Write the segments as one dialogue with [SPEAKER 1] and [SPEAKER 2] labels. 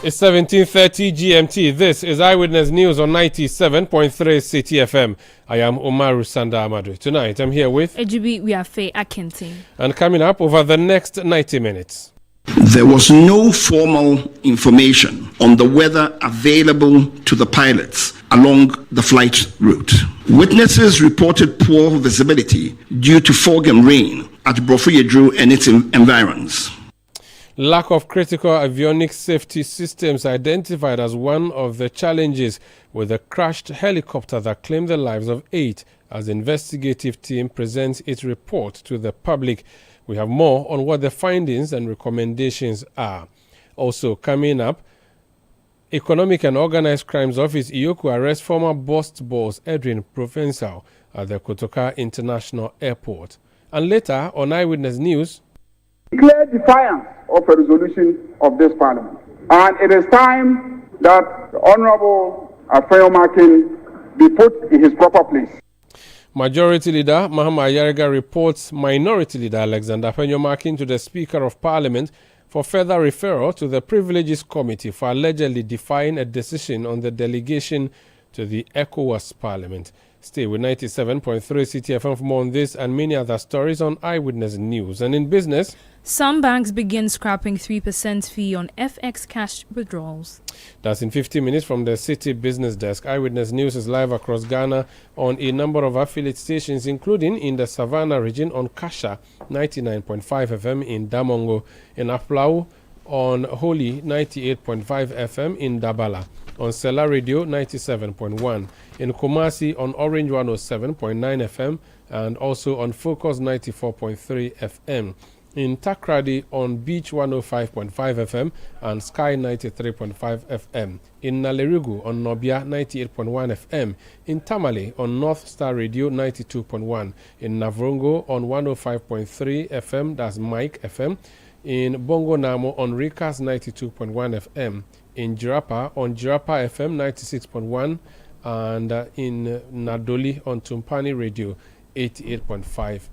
[SPEAKER 1] It's 17:30 GMT. This is Eyewitness News on 97.3 Citi FM. I am Umaru Sanda Amadu. Tonight, I'm here with
[SPEAKER 2] Ejibi Wiafe Akintin.
[SPEAKER 1] And coming up over the next 90 minutes.
[SPEAKER 3] There was no formal information on the weather available to the pilots along the flight route. Witnesses reported poor visibility due to fog and rain at Brofuyedru and its environs.
[SPEAKER 1] Lack of critical avionics safety systems identified as one of the challenges with the crashed helicopter that claimed the lives of 8 as the investigative team presents its report to the public. We have more on what the findings and recommendations are. Also coming up, Economic and Organized Crimes Office Ioku arrests former Bust boss Edwin Provençal at the Kotoka International Airport. And later on Eyewitness News,
[SPEAKER 4] declare defiance of a resolution of this parliament. And it is time that the Honorable Afeyomakin be put in his proper place.
[SPEAKER 1] Majority Leader Mahama Ayariga reports Minority Leader Alexander Afeyomakin to the Speaker of Parliament for further referral to the Privileges Committee for allegedly defying a decision on the delegation to the ECOWAS Parliament. Stay with 97.3 Citi FM for more on this and many other stories on Eyewitness News. And in business,
[SPEAKER 2] some banks begin scrapping 3% fee on FX cash withdrawals.
[SPEAKER 1] That's in 50 minutes from the Citi Business Desk. Eyewitness News is live across Ghana on a number of affiliate stations, including in the Savannah region on Kasha 99.5 FM in Damongo, in Aflau on Holy 98.5 FM in Dabala, on Sela Radio 97.1, in Kumasi on Orange 107.9 FM, and also on Focus 94.3 FM. In Takrady on Beach 105.5 FM and Sky 93.5 FM. In Nalerigu on Nobia 98.1 FM. In Tamale on North Star Radio 92.1. In Navrongo on 105.3 FM, that's Mike FM. In Bongo Namo on Rikas 92.1 FM. In Jirapa on Jirapa FM 96.1. And in Nadoli on Tumpani Radio 88.5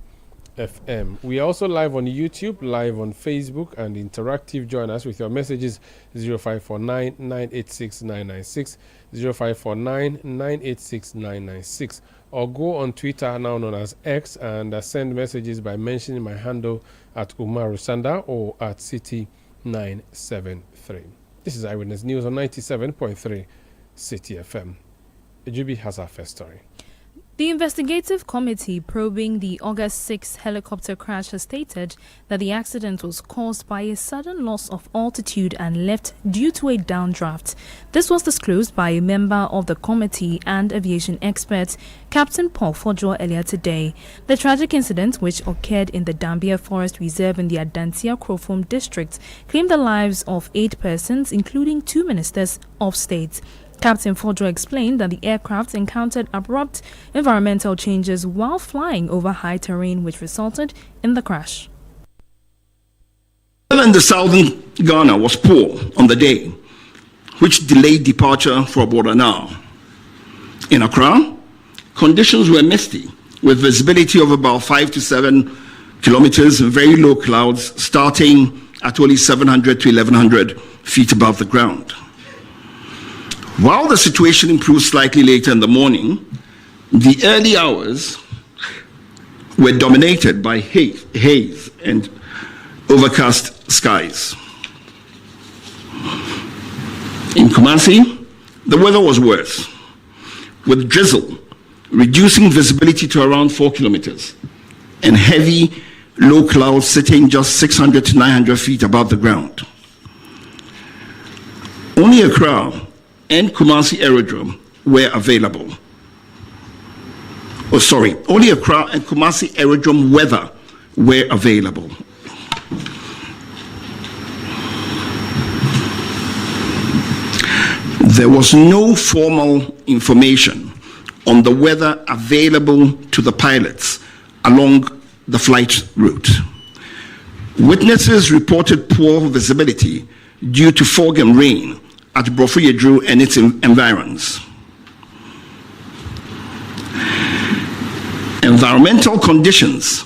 [SPEAKER 1] FM. We are also live on YouTube, live on Facebook, and interactive. Join us with your messages 0549 986 996, 0549 986 996, or go on Twitter, now known as X, and send messages by mentioning my handle at Umaru Sanda or at Citi973. This is Eyewitness News on 97.3 Citi FM. Ejubi has our first story.
[SPEAKER 2] The investigative committee probing the August 6 helicopter crash has stated that the accident was caused by a sudden loss of altitude and lift due to a downdraft. This was disclosed by a member of the committee and aviation expert, Captain Paul Fodjo, earlier today. The tragic incident, which occurred in the Dambia Forest Reserve in the Adansia Krofom district, claimed the lives of 8 persons, including 2 ministers of state. Captain Fodjo explained that the aircraft encountered abrupt environmental changes while flying over high terrain, which resulted in the crash.
[SPEAKER 3] In the southern Ghana was poor on the day, which delayed departure for about an hour. In Accra, conditions were misty, with visibility of about 5 to 7 kilometers and very low clouds starting at only 700 to 1100 feet above the ground. While the situation improved slightly later in the morning, the early hours were dominated by haze and overcast skies. In Kumasi, the weather was worse, with drizzle reducing visibility to around 4 kilometers and heavy, low clouds sitting just 600 to 900 feet above the ground. Only Accra and Kumasi Aerodrome were available. Only Accra and Kumasi Aerodrome weather were available. There was no formal information on the weather available to the pilots along the flight route. Witnesses reported poor visibility due to fog and rain at Brofuyedru and its environs. Environmental conditions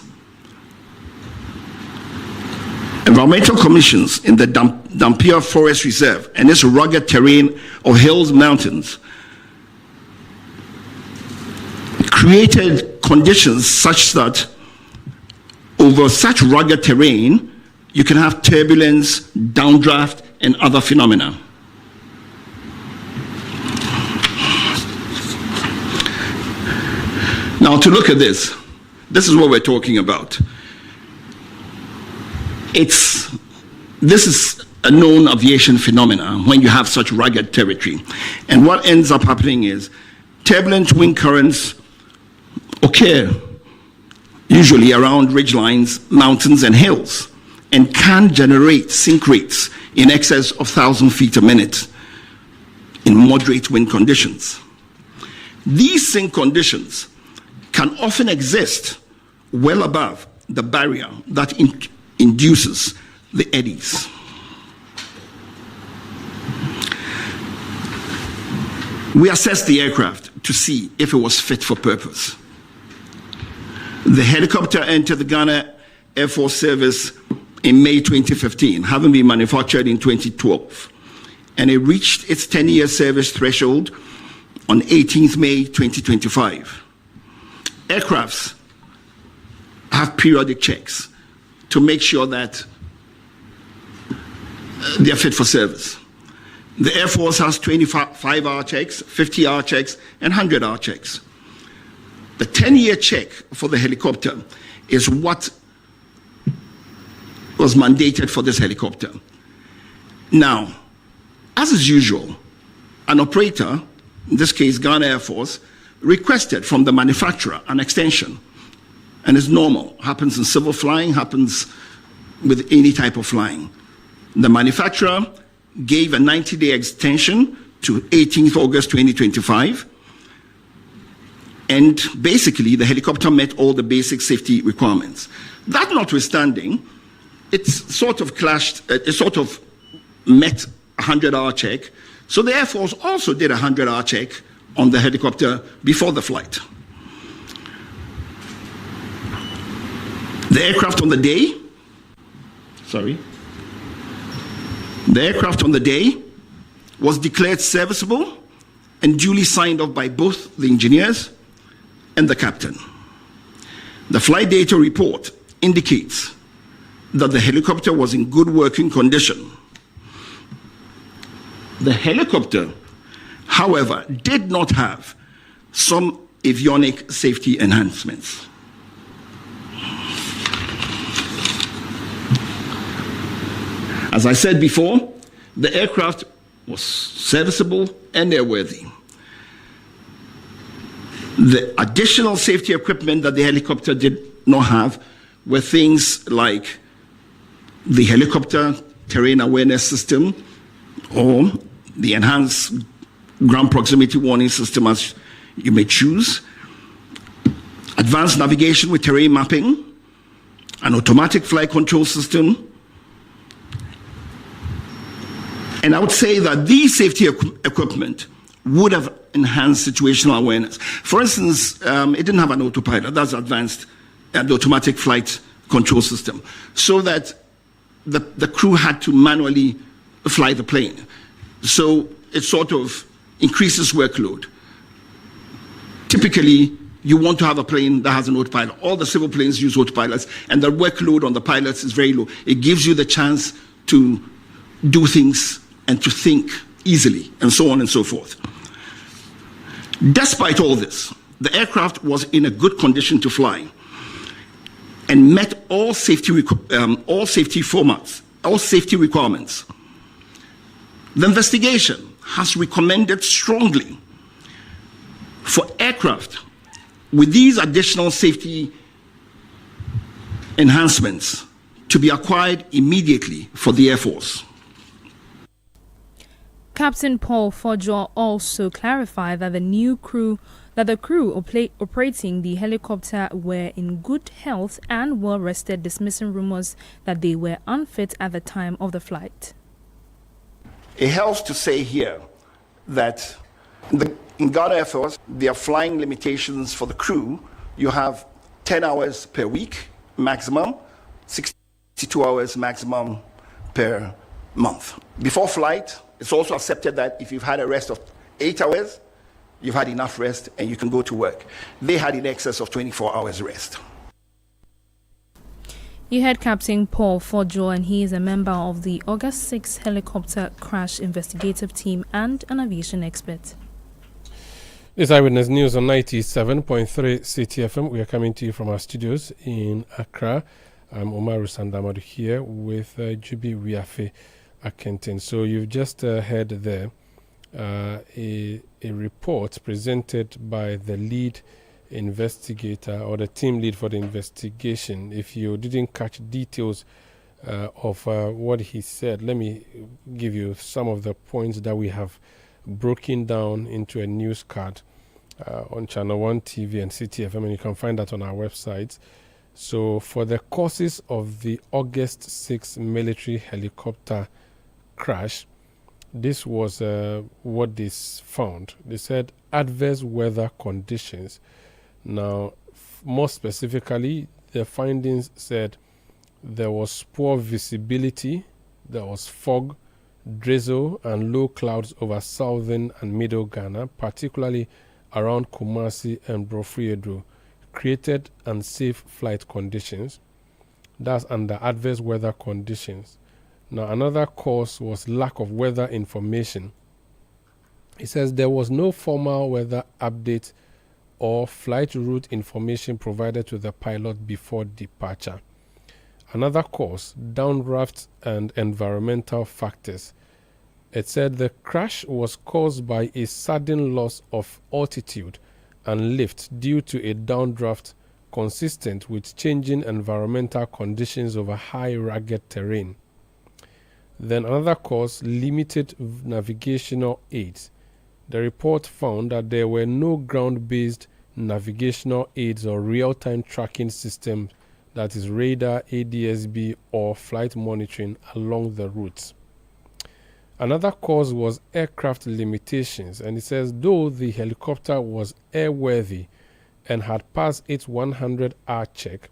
[SPEAKER 3] Environmental conditions in the Dampier Forest Reserve and its rugged terrain of hills, mountains, created conditions such that over such rugged terrain, you can have turbulence, downdraft, and other phenomena. Now, to look at this is what we're talking about. This is a known aviation phenomena when you have such rugged territory. And what ends up happening is turbulent wind currents occur usually around ridgelines, mountains, and hills, and can generate sink rates in excess of 1,000 feet a minute in moderate wind conditions. These sink conditions can often exist well above the barrier that induces the eddies. We assessed the aircraft to see if it was fit for purpose. The helicopter entered the Ghana Air Force Service in May 2015, having been manufactured in 2012, and it reached its 10-year service threshold on 18th May 2025. Aircrafts have periodic checks to make sure that they are fit for service. The Air Force has 25-hour checks, 50-hour checks, and 100-hour checks. The 10-year check for the helicopter is what was mandated for this helicopter. Now, as is usual, an operator, in this case Ghana Air Force, requested from the manufacturer an extension. And it's normal, happens in civil flying, happens with any type of flying. The manufacturer gave a 90-day extension to 18th August 2025. And basically, the helicopter met all the basic safety requirements. That notwithstanding, it sort of met a 100-hour check. So the Air Force also did a 100-hour check on the helicopter before the flight. The aircraft on the day was declared serviceable and duly signed off by both the engineers and the captain. The flight data report indicates that the helicopter was in good working condition. The helicopter, however, did not have some avionic safety enhancements. As I said before, the aircraft was serviceable and airworthy. The additional safety equipment that the helicopter did not have were things like the helicopter terrain awareness system or the enhanced ground proximity warning system, as you may choose, advanced navigation with terrain mapping, an automatic flight control system. And I would say that these safety equipment would have enhanced situational awareness. For instance, it didn't have an autopilot. That's advanced, the automatic flight control system, so that the crew had to manually fly the plane. So it sort of increases workload. Typically, you want to have a plane that has an autopilot. All the civil planes use autopilots, and the workload on the pilots is very low. It gives you the chance to do things and to think easily, and so on and so forth. Despite all this, the aircraft was in a good condition to fly and met all safety requirements. The investigation has recommended strongly for aircraft with these additional safety enhancements to be acquired immediately for the Air Force.
[SPEAKER 2] Captain Paul Fojo also clarified that the crew operating the helicopter were in good health and well rested, dismissing rumors that they were unfit at the time of the flight.
[SPEAKER 3] It helps to say here that in Ghana Air Force, there are flying limitations for the crew. You have 10 hours per week maximum, 60 2 hours maximum per month. Before flight, it's also accepted that if you've had a rest of 8 hours, you've had enough rest and you can go to work. They had in excess of 24 hours rest.
[SPEAKER 2] You heard Captain Paul Fojo, and he is a member of the August 6 helicopter crash investigative team and an aviation expert.
[SPEAKER 1] This Eyewitness News on 97.3 Citi FM. We are coming to you from our studios in Accra. I'm Omaru Sandamadu here with Jubi Wiafe Akentin. So you've just heard there a report presented by the lead investigator or the team lead for the investigation. If you didn't catch details of what he said, let me give you some of the points that we have broken down into a news card on Channel 1 TV and Citi FM, and you can find that on our website. So for the causes of the August 6 military helicopter crash, this was what they found. They said adverse weather conditions. Now, more specifically, the findings said there was poor visibility, there was fog, drizzle, and low clouds over southern and middle Ghana, particularly around Kumasi and Brofriedo, created unsafe flight conditions. That's under adverse weather conditions. Now, another cause was lack of weather information. It says there was no formal weather update or flight route information provided to the pilot before departure. Another cause, downdraft and environmental factors. It said the crash was caused by a sudden loss of altitude and lift due to a downdraft consistent with changing environmental conditions over high rugged terrain. Then another cause, limited navigational aids. The report found that there were no ground-based navigational aids or real-time tracking systems, that is radar, ADSB, or flight monitoring along the routes. Another cause was aircraft limitations, and it says though the helicopter was airworthy and had passed its 100-hour check,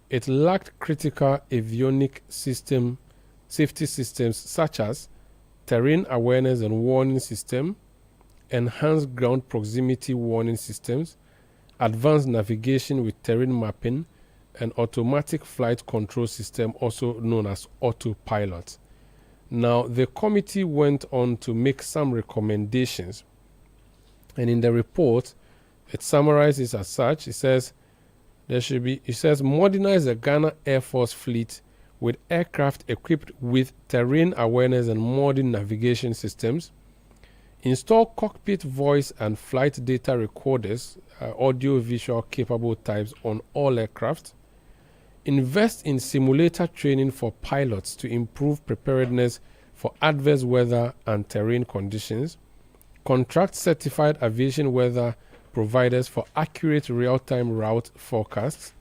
[SPEAKER 1] it lacked critical avionic safety systems such as terrain awareness and warning system, enhanced ground proximity warning systems, advanced navigation with terrain mapping, and automatic flight control system, also known as autopilot. Now, the committee went on to make some recommendations, and in the report, it summarizes as such. It says modernize the Ghana Air Force fleet with aircraft equipped with terrain awareness and modern navigation systems. Install cockpit voice and flight data recorders, audio-visual capable types on all aircraft. Invest in simulator training for pilots to improve preparedness for adverse weather and terrain conditions. Contract certified aviation weather providers for accurate real-time route forecasts.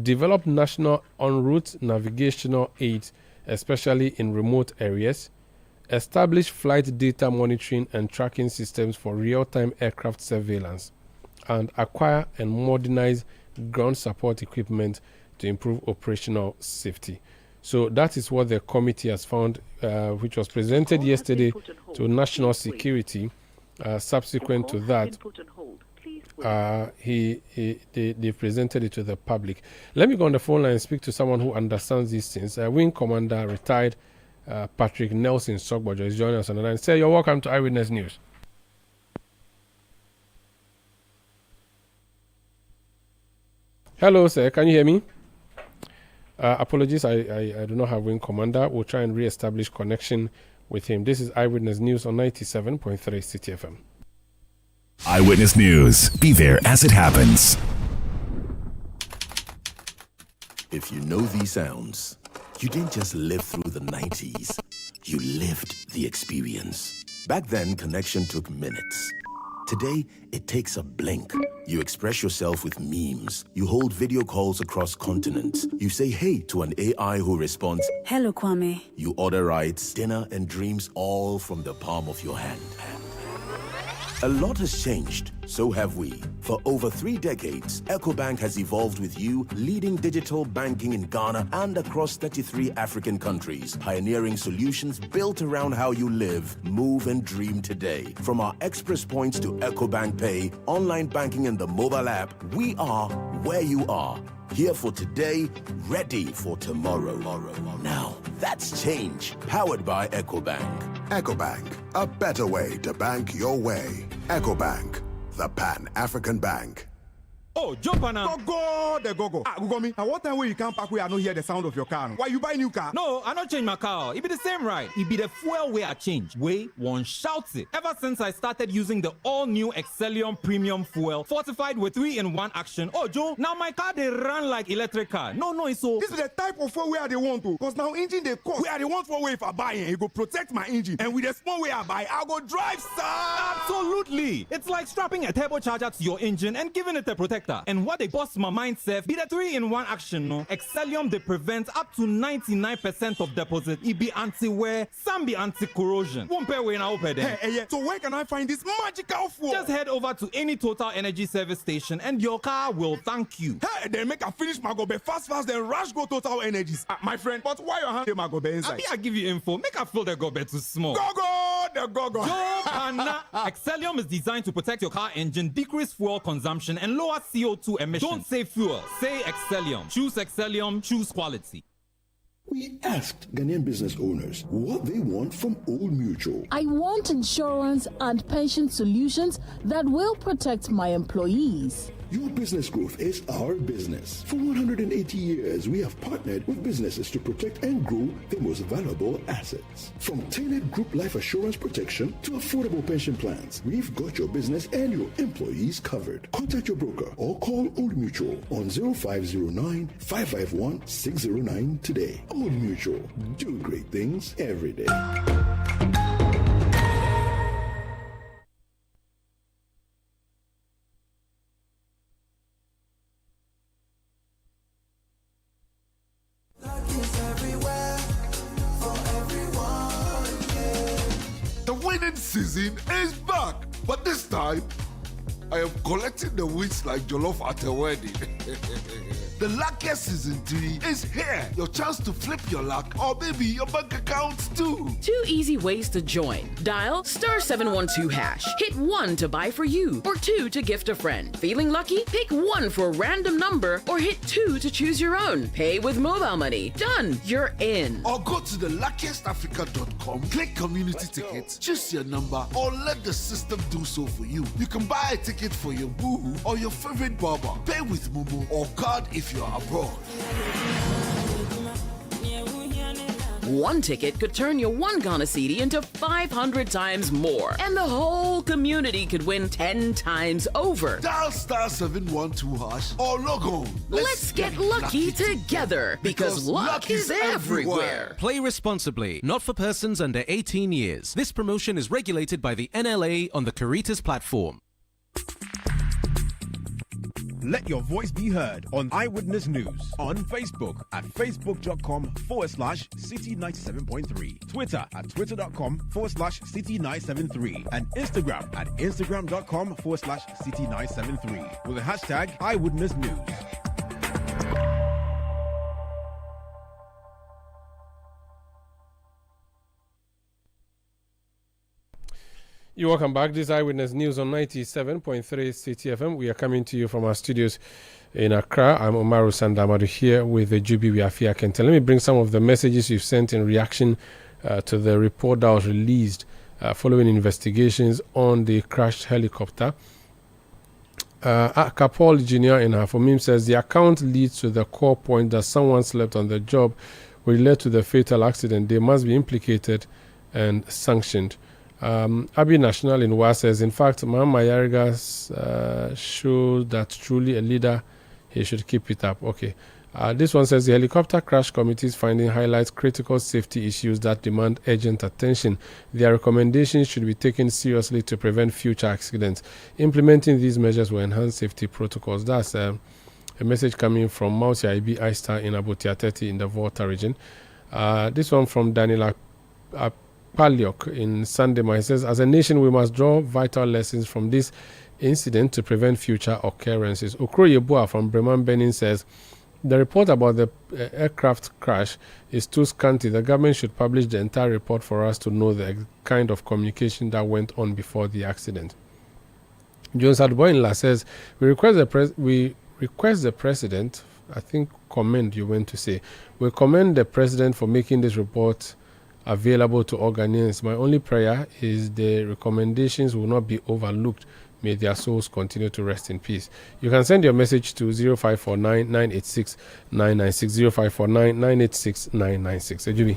[SPEAKER 1] Develop national en route navigational aids, especially in remote areas. Establish flight data monitoring and tracking systems for real-time aircraft surveillance. And acquire and modernize ground support equipment to improve operational safety. So that is what the committee has found, which was presented yesterday to National Security. Subsequent to that, they presented it to the public. Let me go on the phone line and speak to someone who understands these things. Wing Commander retired Patrick Nelson Sogbojo is joining us on the line. Sir, you're welcome to Eyewitness News. Hello, sir. Can you hear me? Apologies, I do not have Wing Commander. We'll try and re-establish connection with him. This is Eyewitness News on 97.3 Citi FM.
[SPEAKER 5] Eyewitness News. Be there as it happens.
[SPEAKER 6] If you know these sounds, you didn't just live through the 90s. You lived the experience. Back then, connection took minutes. Today, it takes a blink. You express yourself with memes. You hold video calls across continents. You say hey to an AI who responds,
[SPEAKER 7] "Hello, Kwame."
[SPEAKER 6] You order rides, dinner, and dreams all from the palm of your hand. A lot has changed, so have we. For over 3 decades, EcoBank has evolved with you, leading digital banking in Ghana and across 33 African countries, pioneering solutions built around how you live, move, and dream today. From our express points to EcoBank Pay, online banking, and the mobile app, we are where you are. Here for today, ready for tomorrow. Now, that's change, powered by EcoBank.
[SPEAKER 7] EcoBank, a better way to bank your way. EcoBank, the Pan-African Bank.
[SPEAKER 8] Oh, jump on now. Go. Ugomi, at what time will you come back where I don't hear the sound of your car? Why you buy new car? No, I don't change my car. It be the same right. It be the fuel way I change. Way one shouts it. Ever since I started using the all-new Excellium Premium Fuel, fortified with 3-in-1 action. Oh, Joe, now my car they run like electric car. No, it's so. This is the type of fuel where they want to. Because now engine they cost. Where they want for way if I buy it, it go protect my engine. And with the small way I buy, I'll go drive, sir. Absolutely. It's like strapping a turbocharger to your engine and giving it a protector. And what they bust my mind, Seth, be the 3-in-1 action, no? Excellium, they prevent up to 99% of deposit. It be anti-wear, some be anti-corrosion. Won't pay when I open there. Hey, so where can I find this magical fuel? Just head over to any Total Energy service station and your car will thank you. Hey, then make a finish my gobe fast, then rush go Total Energies. My friend, but why your hand my gobe inside? I give you info. Make a fill the gobe too small. Go. Excellium is designed to protect your car engine, decrease fuel consumption, and lower CO2 emissions. Don't say fuel, say Excellium. Choose Excellium, choose quality.
[SPEAKER 9] We asked Ghanaian business owners what they want from Old Mutual.
[SPEAKER 10] I want insurance and pension solutions that will protect my employees.
[SPEAKER 9] Your business growth is our business. For 180 years, we have partnered with businesses to protect and grow their most valuable assets. From tailored group life assurance protection to affordable pension plans, we've got your business and your employees covered. Contact your broker or call Old Mutual on 0509 551 609 today. Old Mutual, do great things every day.
[SPEAKER 11] Season is back, but this time I am collecting the wins like jollof at a wedding. The luckiest season 3 is here. Your chance to flip your luck or maybe your bank accounts too.
[SPEAKER 12] 2 easy ways to join. Dial *712#. Hit 1 to buy for you or 2 to gift a friend. Feeling lucky? Pick 1 for a random number or hit 2 to choose your own. Pay with mobile money. Done. You're in.
[SPEAKER 11] Or go to the luckiestafrica.com, click community tickets, choose your number or let the system do so for you. You can buy a ticket for your boo or your favorite barber. Pay with Momo or card if you're abroad.
[SPEAKER 12] 1 ticket could turn your 1 Ghana Citi into 500 times more. And the whole community could win 10 times over.
[SPEAKER 11] Dial *712# or log on.
[SPEAKER 12] Let's get lucky together because luck is everywhere.
[SPEAKER 13] Play responsibly, not for persons under 18 years. This promotion is regulated by the NLA on the Caritas platform.
[SPEAKER 14] Let your voice be heard on Eyewitness News on Facebook at facebook.com/Citi97.3, Twitter at twitter.com/Citi973, and Instagram at instagram.com/Citi973 with the hashtag Eyewitness News.
[SPEAKER 1] You're welcome back. This is Eyewitness News on 97.3 Citi FM. We are coming to you from our studios in Accra. I'm Omaru Sandamadu here with the Jubi Wiafia Kente. Let me bring some of the messages you've sent in reaction to the report that was released following investigations on the crashed helicopter. Kapol Jr. in Hafomim says the account leads to the core point that someone slept on the job, which led to the fatal accident. They must be implicated and sanctioned. Abi National in Wa says, in fact, Mahama Yariga's showed that truly a leader, he should keep it up. Okay. This one says the helicopter crash committee's finding highlights critical safety issues that demand urgent attention. Their recommendations should be taken seriously to prevent future accidents. Implementing these measures will enhance safety protocols. That's a message coming from Mausi Ibi Aista in Abotia 30 in the Volta region. This one from Daniela Palyok in Sandema. He says, as a nation, we must draw vital lessons from this incident to prevent future occurrences. Okro Yebua from Breman Benin says, the report about the aircraft crash is too scanty. The government should publish the entire report for us to know the kind of communication that went on before the accident. Jones Adboinla says, we request the president, I think commend you went to say, we commend the president for making this report available to all Ghanaians. My only prayer is the recommendations will not be overlooked. May their souls continue to rest in peace. You can send your message to 0549 986 996 0549 986 996. Ejubi.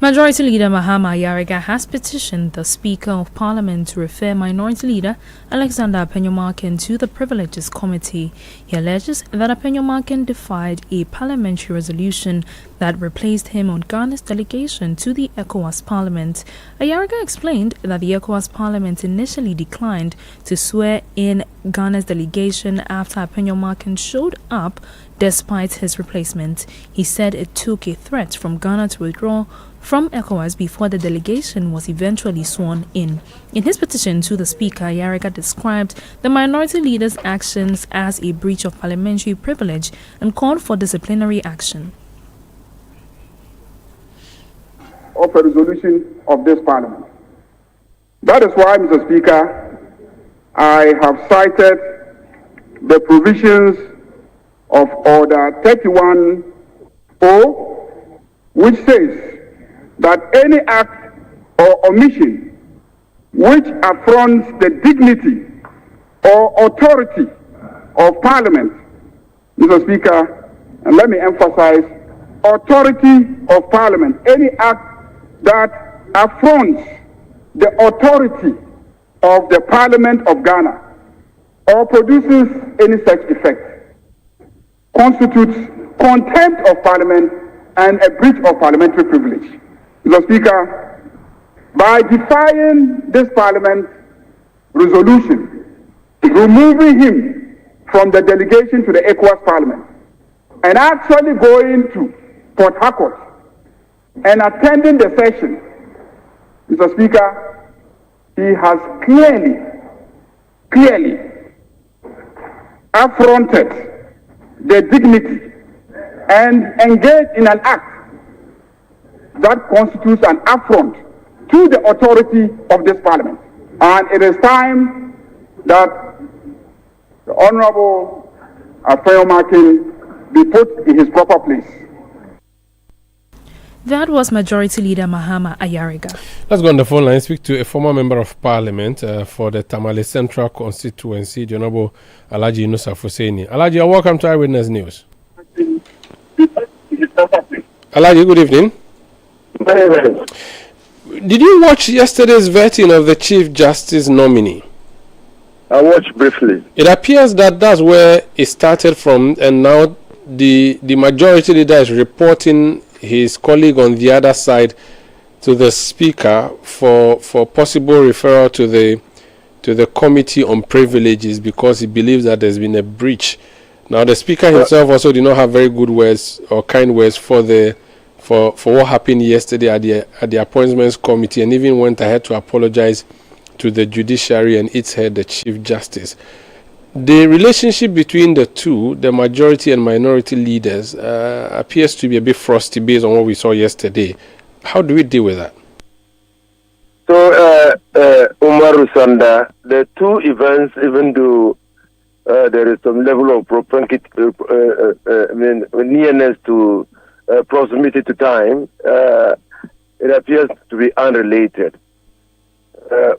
[SPEAKER 2] Majority Leader Mahama Ayariga has petitioned the Speaker of Parliament to refer Minority Leader Alexander Apenyomarkin to the Privileges Committee. He alleges that Apenyomarkin defied a parliamentary resolution that replaced him on Ghana's delegation to the ECOWAS Parliament. Ayariga explained that the ECOWAS Parliament initially declined to swear in Ghana's delegation after Apenyomarkin showed up despite his replacement. He said it took a threat from Ghana to withdraw from ECOWAS before the delegation was eventually sworn in. In his petition to the Speaker, Ayariga described the Minority Leader's actions as a breach of parliamentary privilege and called for disciplinary action.
[SPEAKER 4] Of a resolution of this Parliament. That is why, Mr. Speaker, I have cited the provisions of Order 31-O, which says that any act or omission which affronts the dignity or authority of Parliament, Mr. Speaker, and let me emphasize, authority of Parliament, any act that affronts the authority of the Parliament of Ghana or produces any such effect, constitutes contempt of Parliament and a breach of parliamentary privilege. Mr. Speaker, by defying this Parliament resolution, removing him from the delegation to the ECOWAS Parliament, and actually going to Port Harcourt and attending the session, Mr. Speaker, he has clearly affronted the dignity and engaged in an act that constitutes an affront to the authority of this Parliament. And it is time that the Honorable Apenyomarkin be put in his proper place.
[SPEAKER 2] That was Majority Leader Mahama Ayariga.
[SPEAKER 1] Let's go on the phone line and speak to a former member of Parliament for the Tamale Central constituency, the Honorable Alhaji Nusa Hussaini. Alhaji, welcome to Eyewitness News. Alhaji, good evening.
[SPEAKER 15] Very well.
[SPEAKER 1] Did you watch yesterday's vetting of the Chief Justice nominee?
[SPEAKER 15] I watched briefly.
[SPEAKER 1] It appears that that's where it started from, and now the majority leader is reporting his colleague on the other side to the Speaker for possible referral to the Committee on Privileges because he believes that there's been a breach. Now the Speaker himself also did not have very good words or kind words for what happened yesterday at the Appointments Committee, and even went ahead to apologize to the judiciary and its head, the Chief Justice. The relationship between the two, the majority and minority leaders, appears to be a bit frosty based on what we saw yesterday. How do we deal with that?
[SPEAKER 15] So, Umaru Sanda, the two events, even though there is some level of nearness to proximity to time, it appears to be unrelated.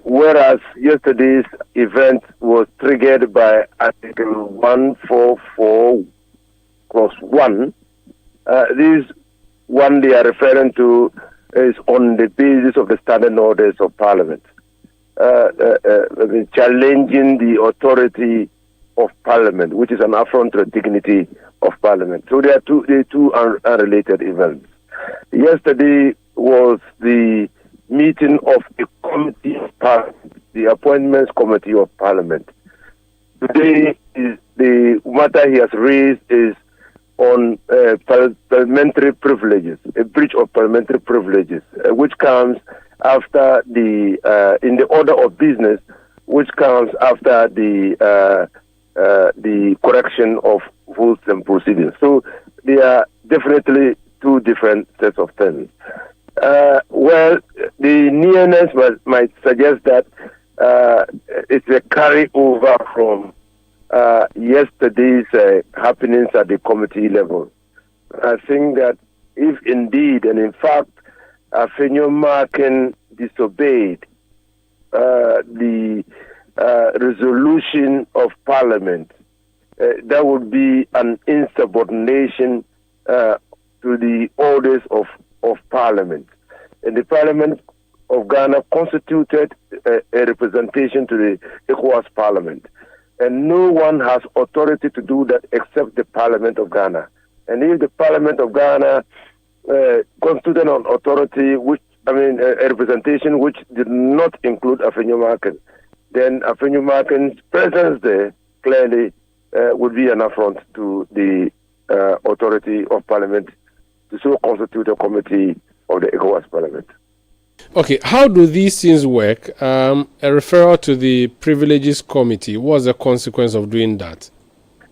[SPEAKER 15] Whereas yesterday's event was triggered by Article 144(1). This one they are referring to is on the basis of the standing orders of Parliament, challenging the authority of Parliament, which is an affront to the dignity of Parliament. So they are two unrelated events. Yesterday was the meeting of the Committee of Parliament, the Appointments Committee of Parliament. Today, the matter he has raised is on parliamentary privileges, a breach of parliamentary privileges, which comes after in the order of business, which comes after the correction of votes and proceedings. So they are definitely two different sets of things. Well, the nearness might suggest that it's a carryover from yesterday's happenings at the committee level. I think that if indeed, and in fact, Afenyo Markin disobeyed the resolution of Parliament, that would be an insubordination to the orders of Parliament. And the Parliament of Ghana constituted a representation to the ECOWAS Parliament. And no one has authority to do that except the Parliament of Ghana. And if the Parliament of Ghana constituted an authority, a representation which did not include Afenyo Markin, then Afenyo Markin's presence there clearly would be an affront to the authority of Parliament to so constitute a committee of the ECOWAS Parliament.
[SPEAKER 1] Okay, how do these things work? A referral to the Privileges Committee, what's the consequence of doing that?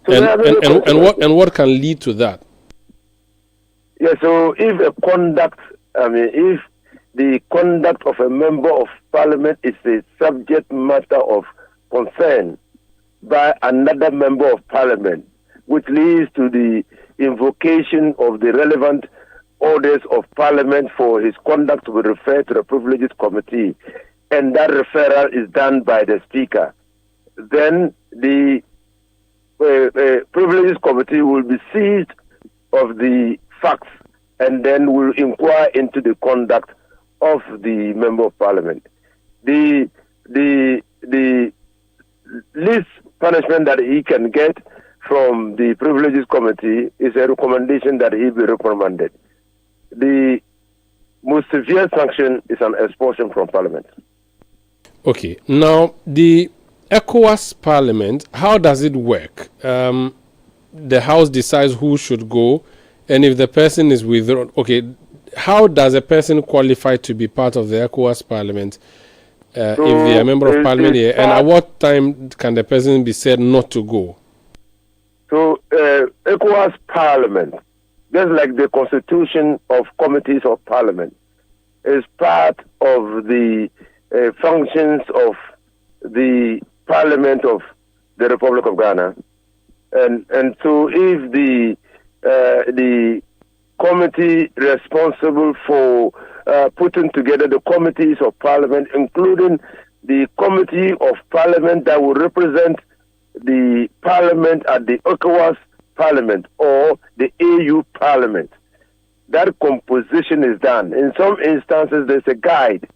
[SPEAKER 15] So
[SPEAKER 1] and what can lead to that?
[SPEAKER 15] Yeah, so if if the conduct of a member of Parliament is a subject matter of concern by another member of Parliament, which leads to the invocation of the relevant orders of Parliament for his conduct to be referred to the Privileges Committee, and that referral is done by the Speaker, then the Privileges Committee will be seized of the facts and then will inquire into the conduct of the Member of Parliament. The least punishment that he can get from the Privileges Committee is a recommendation that he be reprimanded. The most severe sanction is an expulsion from Parliament.
[SPEAKER 1] Okay, now the ECOWAS Parliament, how does it work? The House decides who should go, and if the person is withdrawn, okay, how does a person qualify to be part of the ECOWAS Parliament if they are a member of Parliament here, and at what time can the person be said not to go?
[SPEAKER 15] So, ECOWAS Parliament, just like the constitution of committees of Parliament, is part of the functions of the Parliament of the Republic of Ghana. And so if the committee responsible for putting together the committees of Parliament, including the committee of Parliament that will represent the Parliament at the ECOWAS Parliament or the AU Parliament, that composition is done. In some instances, there's a guide.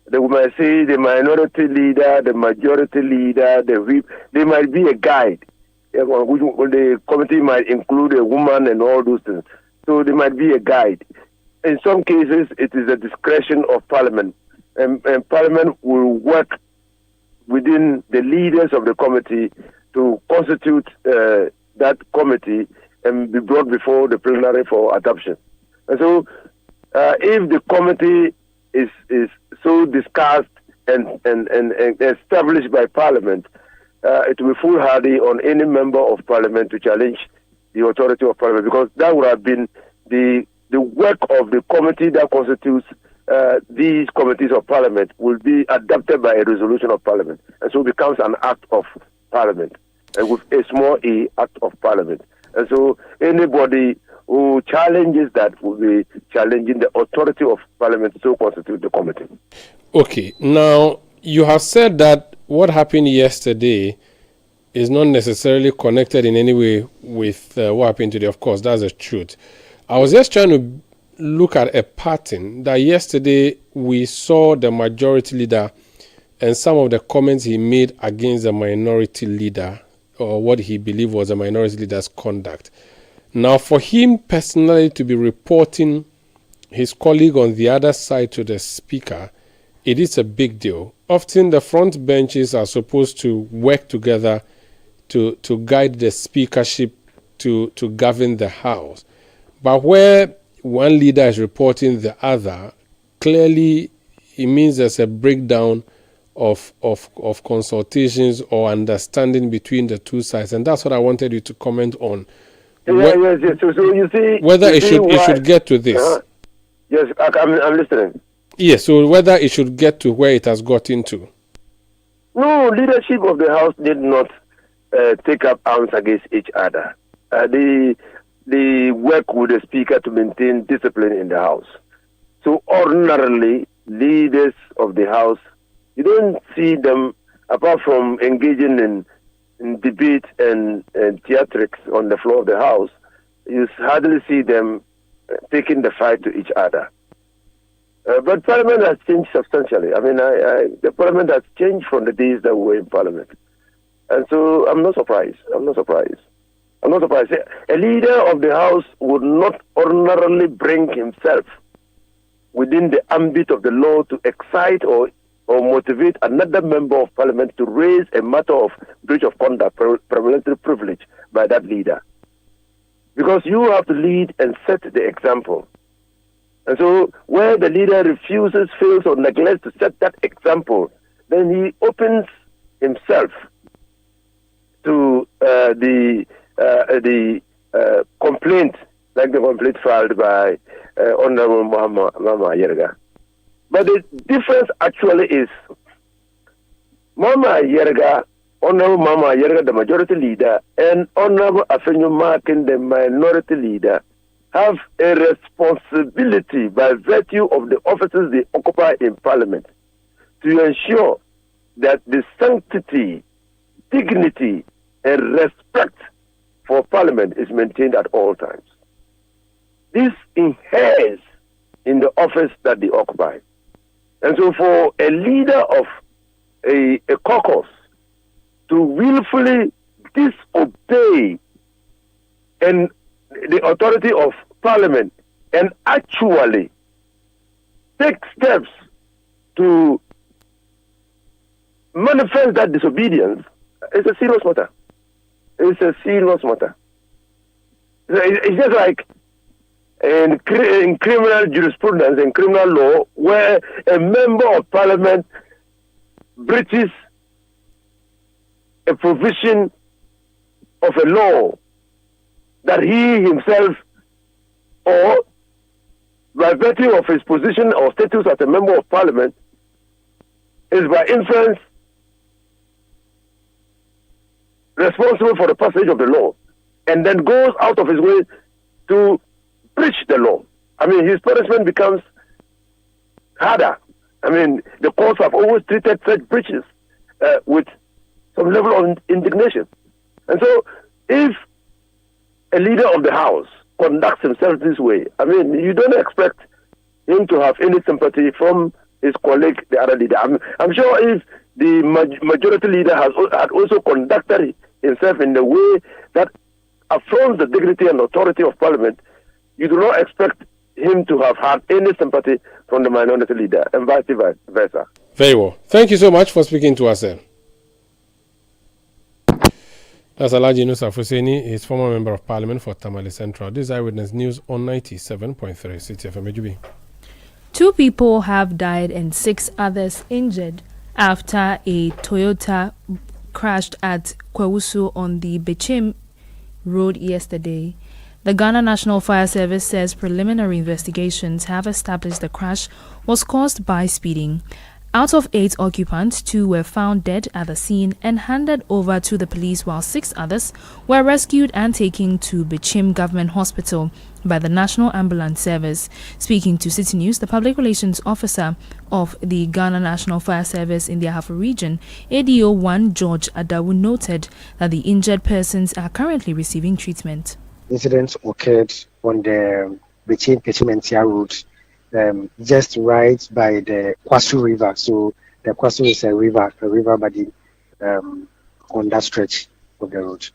[SPEAKER 15] They might say the minority leader, the majority leader, the whip. There might be a guide. The committee might include a woman and all those things. So there might be a guide. In some cases, it is a discretion of Parliament. And Parliament will work within the leaders of the committee to constitute that committee and be brought before the plenary for adoption. And so if the committee is so discussed and established by Parliament, it will be foolhardy on any member of Parliament to challenge the authority of Parliament, because that would have been the work of the committee that constitutes these committees of Parliament will be adopted by a resolution of Parliament, and so it becomes an act of Parliament, and with a small a act of Parliament. And so anybody who challenges that will be challenging the authority of Parliament to so constitute the committee.
[SPEAKER 1] Okay, now you have said that what happened yesterday is not necessarily connected in any way with what happened today. Of course, that's the truth. I was just trying to look at a pattern that yesterday we saw the majority leader and some of the comments he made against the minority leader, or what he believed was the minority leader's conduct. Now, for him personally to be reporting his colleague on the other side to the speaker, it is a big deal. Often the front benches are supposed to work together to guide the speakership to govern the House. But where one leader is reporting the other, clearly it means there's a breakdown of consultations or understanding between the two sides, and that's what I wanted you to comment on.
[SPEAKER 15] Yes. So you see
[SPEAKER 1] whether
[SPEAKER 15] it
[SPEAKER 1] should get to this.
[SPEAKER 15] Yes, I'm listening.
[SPEAKER 1] Yes, so whether it should get to where it has gotten to.
[SPEAKER 15] No, leadership of the House did not take up arms against each other. They work with the Speaker to maintain discipline in the House. So ordinarily, leaders of the House, you don't see them, apart from engaging in debate and theatrics on the floor of the House, you hardly see them taking the fight to each other. But Parliament has changed substantially. I mean, the Parliament has changed from the days that we were in Parliament. And so I'm not surprised. A leader of the House would not ordinarily bring himself within the ambit of the law to excite or motivate another member of Parliament to raise a matter of breach of conduct, parliamentary privilege by that leader. Because you have to lead and set the example. And so where the leader refuses, fails, or neglects to set that example, then he opens himself to the complaint, like the complaint filed by Honorable Mama Yerga. But the difference actually is Mama Yerga, Honorable Mama Yerga, the majority leader, and Honorable Afenyo Markin, the minority leader, have a responsibility by virtue of the offices they occupy in Parliament to ensure that the sanctity, dignity, and respect for Parliament is maintained at all times. This inheres in the office that they occupy. And so for a leader of a caucus to willfully disobey and the authority of Parliament and actually take steps to manifest that disobedience, it's a serious matter. It's just like in criminal jurisprudence and criminal law, where a member of Parliament breaches a provision of a law that he himself, or by virtue of his position or status as a member of Parliament, is by inference responsible for the passage of the law, and then goes out of his way to breach the law. I mean, his punishment becomes harder. I mean, the courts have always treated such breaches with some level of indignation. And so, if a leader of the House conducts himself this way, I mean, you don't expect him to have any sympathy from his colleague, the other leader. I'm sure if the majority leader had also conducted himself in a way that affronts the dignity and authority of Parliament, you do not expect him to have had any sympathy from the minority leader, and vice versa.
[SPEAKER 1] Very well. Thank you so much for speaking to us, sir. That's Alhaji Nusa Fuseni. He's former member of Parliament for Tamale Central. This is Eyewitness News on 97.3 Citi FM.
[SPEAKER 2] 2 people have died and 6 others injured after a Toyota crashed at Kwewusu on the Bechim Road yesterday. The Ghana National Fire Service says preliminary investigations have established the crash was caused by speeding. Out of 8 occupants, 2 were found dead at the scene and handed over to the police, while 6 others were rescued and taken to Bechim Government Hospital by the National Ambulance Service. Speaking to Citi News, the Public Relations Officer of the Ghana National Fire Service in the Ahafo region, ADO 1 George Adawu, noted that the injured persons are currently receiving treatment.
[SPEAKER 16] Incidents occurred on the Bechim-Pechimentia route, just right by the Kwasu River. So the Kwasu is a river body on that stretch of the road.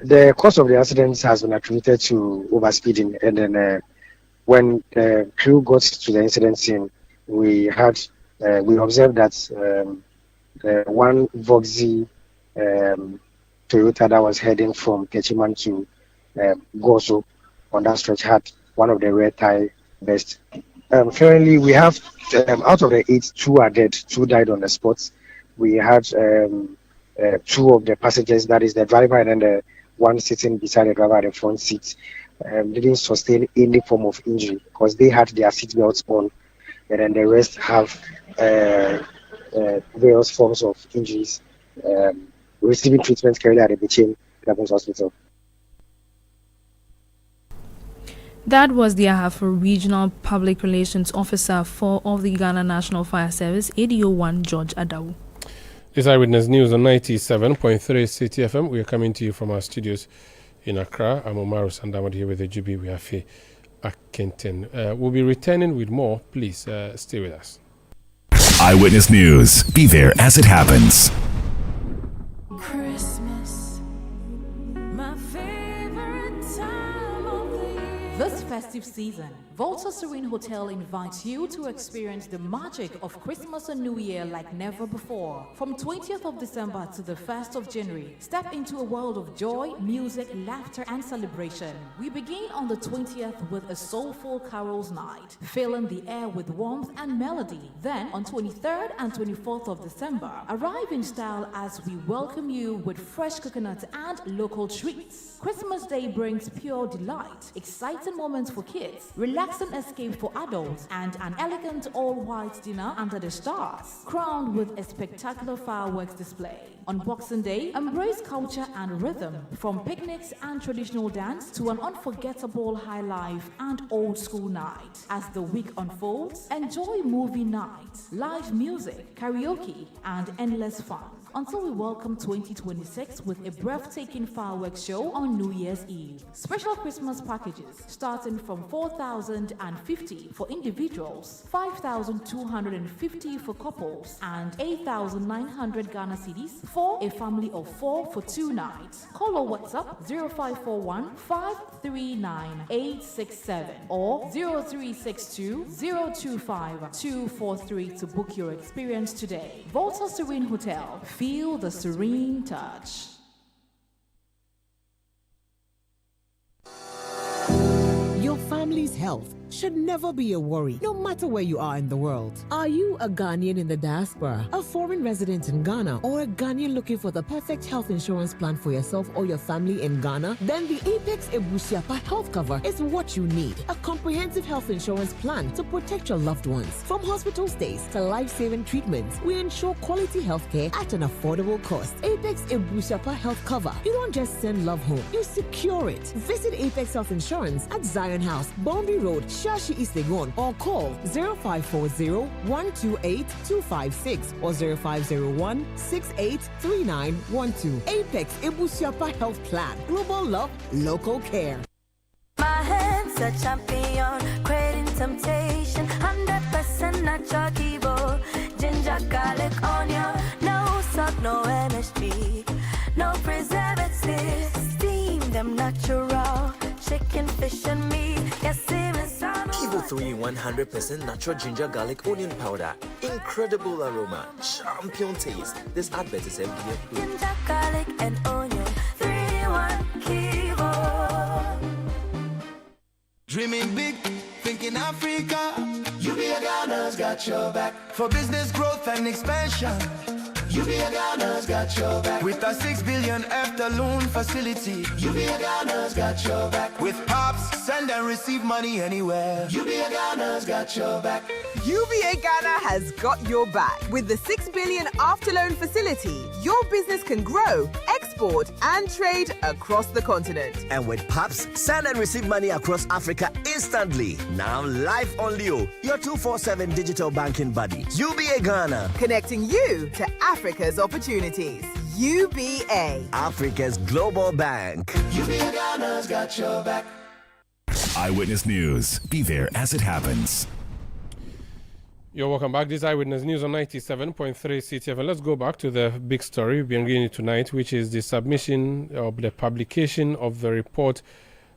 [SPEAKER 16] The cause of the accident has been attributed to overspeeding, and then when the crew got to the incident scene, we observed that one Voxy Toyota that was heading from Kechiman to Goso on that stretch had one of the rear tire burst, Currently, we have out of the 8, 2 are dead. 2 died on the spot. We had 2 of the passengers, that is the driver and then the one sitting beside the driver at the front seat, didn't sustain any form of injury because they had their seatbelts on, and then the rest have various forms of injuries, receiving treatment carried out at the Bechem Government Hospital.
[SPEAKER 2] That was the Ahafo Regional Public Relations Officer of the Ghana National Fire Service, ADO1 George Adawu.
[SPEAKER 1] This Eyewitness News on 97.3 Citi FM. We are coming to you from our studios in Accra. I'm Omaru Sandamad here with the GB. We have Akinten. We'll be returning with more. Please stay with us.
[SPEAKER 5] Eyewitness News. Be there as it happens.
[SPEAKER 17] Christmas, my favorite time of the year. This festive season, Volta Serene Hotel invites you to experience the magic of Christmas and New Year like never before. From 20th of December to the 1st of January, step into a world of joy, music, laughter, and celebration. We begin on the 20th with a soulful carols night, filling the air with warmth and melody. Then, on 23rd and 24th of December, arrive in style as we welcome you with fresh coconut and local treats. Christmas Day brings pure delight, exciting moments for kids, relaxing escape for adults, and an elegant all-white dinner under the stars, crowned with a spectacular fireworks display. On Boxing Day, embrace culture and rhythm, from picnics and traditional dance to an unforgettable high life and old school night. As the week unfolds, enjoy movie night, live music, karaoke, and endless fun, until we welcome 2026 with a breathtaking fireworks show on New Year's Eve. Special Christmas packages starting from 4,050 for individuals, 5,250 for couples, and 8,900 Ghana cedis for a family of 4 for 2 nights. Call or WhatsApp 0541 539 867 or 0362 025 243 to book your experience today. Volta Serene Hotel. Feel the serene touch.
[SPEAKER 18] Your family's health should never be a worry, no matter where you are in the world. Are you a Ghanaian in the diaspora, a foreign resident in Ghana, or a Ghanaian looking for the perfect health insurance plan for yourself or your family in Ghana? Then the Apex Ebusiapa Health Cover is what you need. A comprehensive health insurance plan to protect your loved ones. From hospital stays to life-saving treatments, we ensure quality healthcare at an affordable cost. Apex Ebusiapa Health Cover. You don't just send love home, you secure it. Visit Apex Health Insurance at Zion House, Boundary Road, Shashi East Legon, or call 0540-128-256 or 0501-683912. Apex Ebusiapa Health Plan. Global love, local care.
[SPEAKER 19] My hands are champion, creating temptation. 100% natural kibo. Ginger, garlic, onion. No salt, no MSG. No preservatives. Steam them natural. Chicken, fish, and meat. Yes,
[SPEAKER 20] Kibo 3 100% natural ginger garlic onion powder. Incredible aroma. Champion taste. This advert is FDA approved.
[SPEAKER 19] Ginger, garlic, and onion. 3-in-1 Kibo.
[SPEAKER 21] Dreaming big, thinking Africa. UBA Ghana's got your back. For business growth and expansion. UBA Ghana's got your back. With a 6 billion after loan facility. UBA Ghana's got your back. With POPs, send and receive money anywhere. UBA Ghana's got your back.
[SPEAKER 22] UBA Ghana has got your back. With the 6 billion after loan facility, your business can grow, export, and trade across the continent.
[SPEAKER 23] And with POPs, send and receive money across Africa instantly. Now live on Leo, your 247 digital banking buddy. UBA Ghana.
[SPEAKER 22] Connecting you to Africa's opportunities. UBA.
[SPEAKER 23] Africa's global bank.
[SPEAKER 21] UBA Ghana's got your back.
[SPEAKER 5] Eyewitness News. Be there as it happens.
[SPEAKER 1] You're welcome back. This is Eyewitness News on 97.3 CTF. Let's go back to the big story we've been bringing you tonight, which is the submission of the publication of the report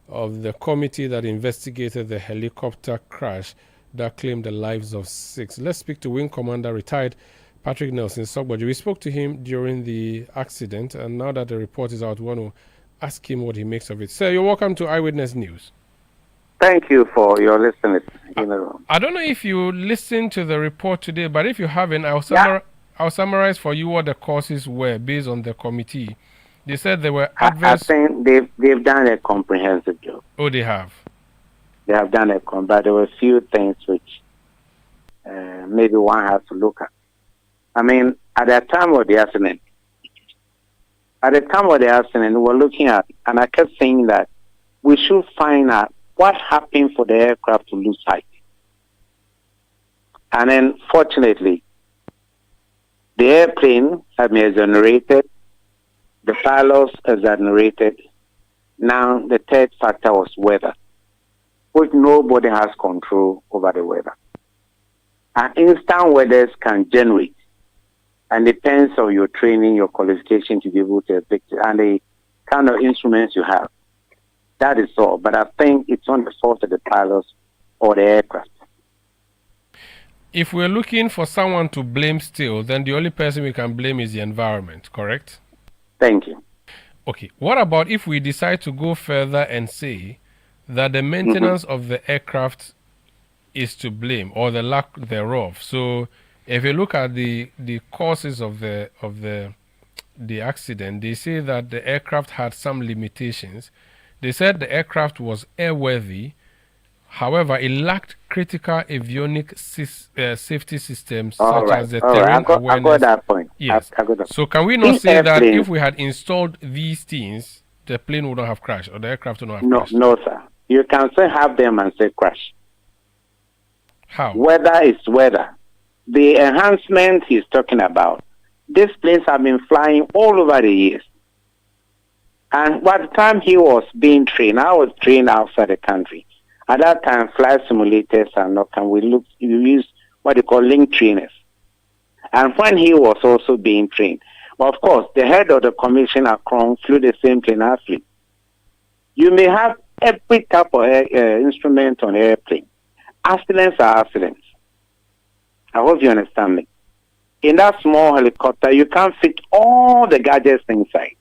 [SPEAKER 1] of the committee that investigated the helicopter crash that claimed the lives of 6. Let's speak to Wing Commander retired Patrick Nelson Sogboji. We spoke to him during the accident, and now that the report is out, we want to ask him what he makes of it. Sir, you're welcome to Eyewitness News.
[SPEAKER 3] Thank you for your listening.
[SPEAKER 1] I don't know if you listened to the report today, but if you haven't, I'll summarize for you what the causes were based on the committee. They said there were adverse...
[SPEAKER 3] I think they've done a comprehensive job.
[SPEAKER 1] Oh, they have?
[SPEAKER 3] They have done but there were a few things which maybe one has to look at. I mean, at the time of the accident, we were looking at, and I kept saying that we should find out what happened for the aircraft to lose height. And then, fortunately, the airplane had been exonerated, the pilots exonerated. Now, the third factor was weather, which nobody has control over the weather. And instant weathers can generate, and depends on your training, your qualification to be able to affect it, and the kind of instruments you have. That is all. But I think it's on the fault of the pilots or the aircraft.
[SPEAKER 1] If we're looking for someone to blame still, then the only person we can blame is the environment, correct?
[SPEAKER 3] Thank you.
[SPEAKER 1] Okay. What about if we decide to go further and say that the maintenance of the aircraft is to blame, or the lack thereof? So if you look at the causes of the accident, they say that the aircraft had some limitations. They said the aircraft was airworthy. However, it lacked critical avionic safety systems such as the terrain awareness.
[SPEAKER 3] I got that point.
[SPEAKER 1] Yes.
[SPEAKER 3] I got that.
[SPEAKER 1] So can we not say that if we had installed these things, the plane would not have crashed, or the aircraft would not have crashed?
[SPEAKER 3] No, sir. You can still have them and say crash.
[SPEAKER 1] How?
[SPEAKER 3] Weather is weather. The enhancement he's talking about, these planes have been flying all over the years. And by the time he was being trained, I was trained outside the country. At that time, flight simulators and not, and we used what they call link trainers. And when he was also being trained, well, of course, the head of the commission, Akron, flew the same plane I flew. You may have every type of instrument on the airplane. Accidents are accidents. I hope you understand me. In that small helicopter, you can't fit all the gadgets inside.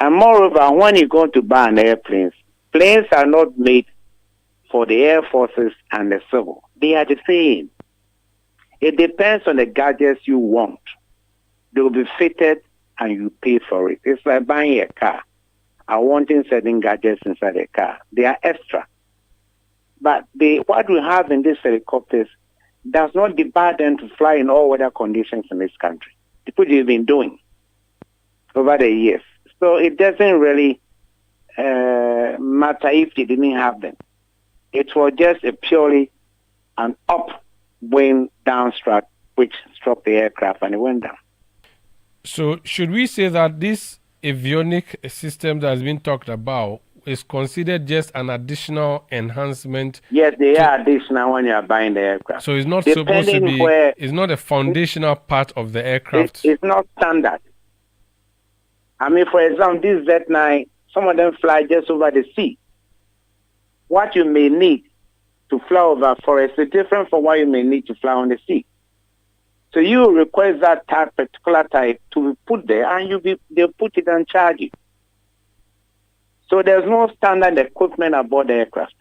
[SPEAKER 3] And moreover, when you go to buy an airplane, planes are not made for the air forces and the civil. They are the same. It depends on the gadgets you want. They will be fitted and you pay for it. It's like buying a car. I want certain gadgets inside a car. They are extra. But what we have in these helicopters does not debar them to fly in all weather conditions in this country. It's what they've been doing over the years. So it doesn't really matter if they didn't have them. It was just purely an upwind downstruck which struck the aircraft and it went down.
[SPEAKER 1] So should we say that this avionic system that has been talked about is considered just an additional enhancement?
[SPEAKER 3] Yes, they are additional when you are buying the aircraft.
[SPEAKER 1] So it's not supposed to be, it's not a foundational part of the aircraft?
[SPEAKER 3] It's not standard. I mean, for example, this Z9, some of them fly just over the sea. What you may need to fly over forest is different from what you may need to fly on the sea. So you request that particular type to be put there, and they'll put it and charge you. So there's no standard equipment aboard the aircraft.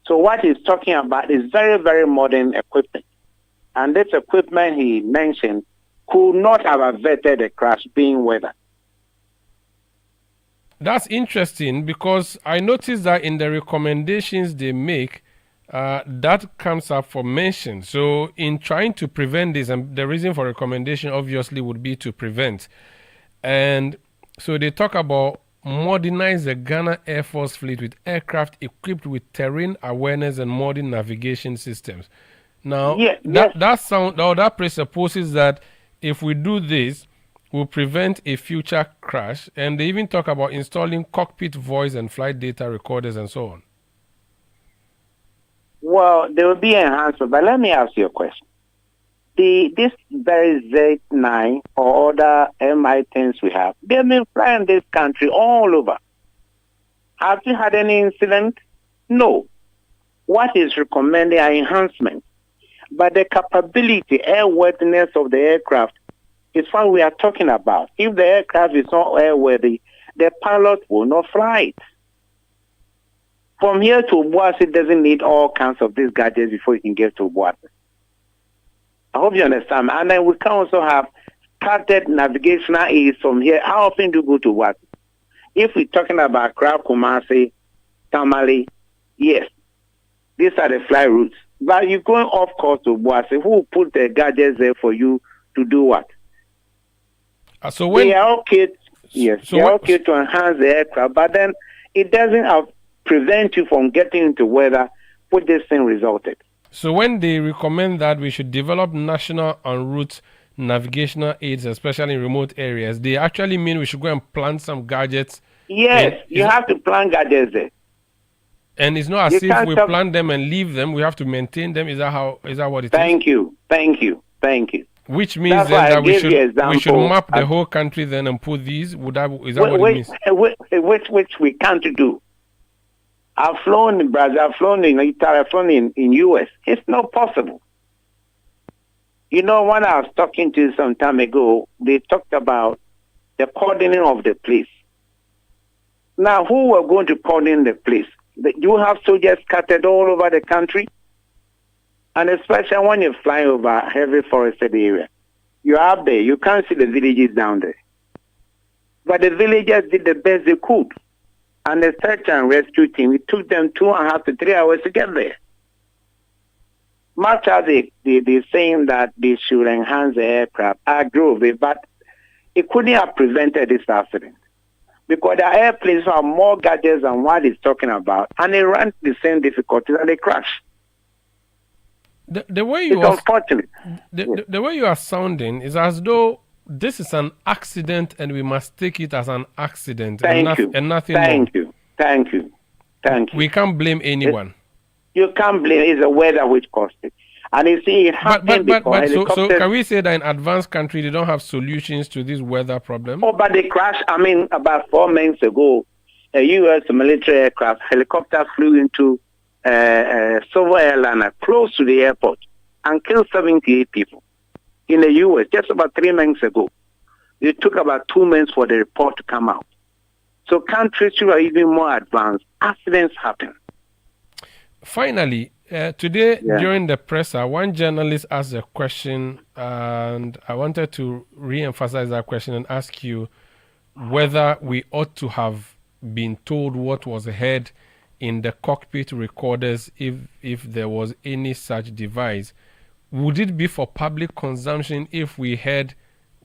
[SPEAKER 3] So what he's talking about is very, very modern equipment. And this equipment he mentioned could not have averted the crash being weather.
[SPEAKER 1] That's interesting because I noticed that in the recommendations they make, that comes up for mention. So in trying to prevent this, and the reason for recommendation obviously would be to prevent. And so they talk about modernize the Ghana Air Force fleet with aircraft equipped with terrain awareness and modern navigation systems. Now, that presupposes that if we do this, we'll prevent a future crash. And they even talk about installing cockpit voice and flight data recorders and so on.
[SPEAKER 3] Well, there will be enhancement, but let me ask you a question. This very Z9 or other Mi-10s we have, they've been flying this country all over. Have you had any incident? No. What is recommended are enhancements. But the capability, airworthiness of the aircraft is what we are talking about. If the aircraft is not airworthy, the pilot will not fly it. From here to Obuasi, it doesn't need all kinds of these gadgets before you can get to Obuasi. I hope you understand. And then we can also have started navigational aids from here. How often do you go to Obuasi? If we're talking about Accra, Kumasi, Tamale, yes, these are the fly routes. But you're going off course to Obuasi. Who put the gadgets there for you to do what?
[SPEAKER 1] So when
[SPEAKER 3] they are okay, yes, they are okay to enhance the aircraft, but then it doesn't prevent you from getting into weather which this thing resulted.
[SPEAKER 1] So when they recommend that we should develop national en route navigational aids, especially in remote areas, they actually mean we should go and plant some gadgets.
[SPEAKER 3] Yes, you have to plant gadgets there.
[SPEAKER 1] And it's not as if we plant them and leave them. We have to maintain them. Is that what it is?
[SPEAKER 3] Thank you.
[SPEAKER 1] Which means then that we should map the whole country then and put these. Is that what it means?
[SPEAKER 3] Which we can't do. I've flown in Brazil, I've flown in Italy, I've flown in US. It's not possible. You know, when I was talking to you some time ago, they talked about the coordinating of the place. Now, who were going to coordinate the place? You have soldiers scattered all over the country, and especially when you're flying over a heavy forested area. You're up there, you can't see the villages down there. But the villagers did the best they could. And the search and rescue team, it took them 2.5 to 3 hours to get there. Much as they're saying that they should enhance the aircraft, I agree with it, but it couldn't have prevented this accident. Because the airplanes have more gadgets than what he's talking about, and they run the same difficulties and they crash.
[SPEAKER 1] The way you are, the way you are sounding is as though this is an accident and we must take it as an accident and nothing more.
[SPEAKER 3] Thank you.
[SPEAKER 1] We can't blame anyone.
[SPEAKER 3] You can't blame it. It's the weather which caused it. And you see, it happened
[SPEAKER 1] so can we say that in advanced country they don't have solutions to this weather problem?
[SPEAKER 3] Oh, but they crashed. I mean, about 4 months ago, a U.S. military aircraft helicopter flew into Silver Airliner close to the airport and killed 78 people in the U.S. just about 3 months ago. It took about 2 months for the report to come out. So countries who are even more advanced, accidents happen.
[SPEAKER 1] Finally, today during the presser, one journalist asked a question, and I wanted to re-emphasize that question and ask you whether we ought to have been told what was heard in the cockpit recorders if there was any such device. Would it be for public consumption if we heard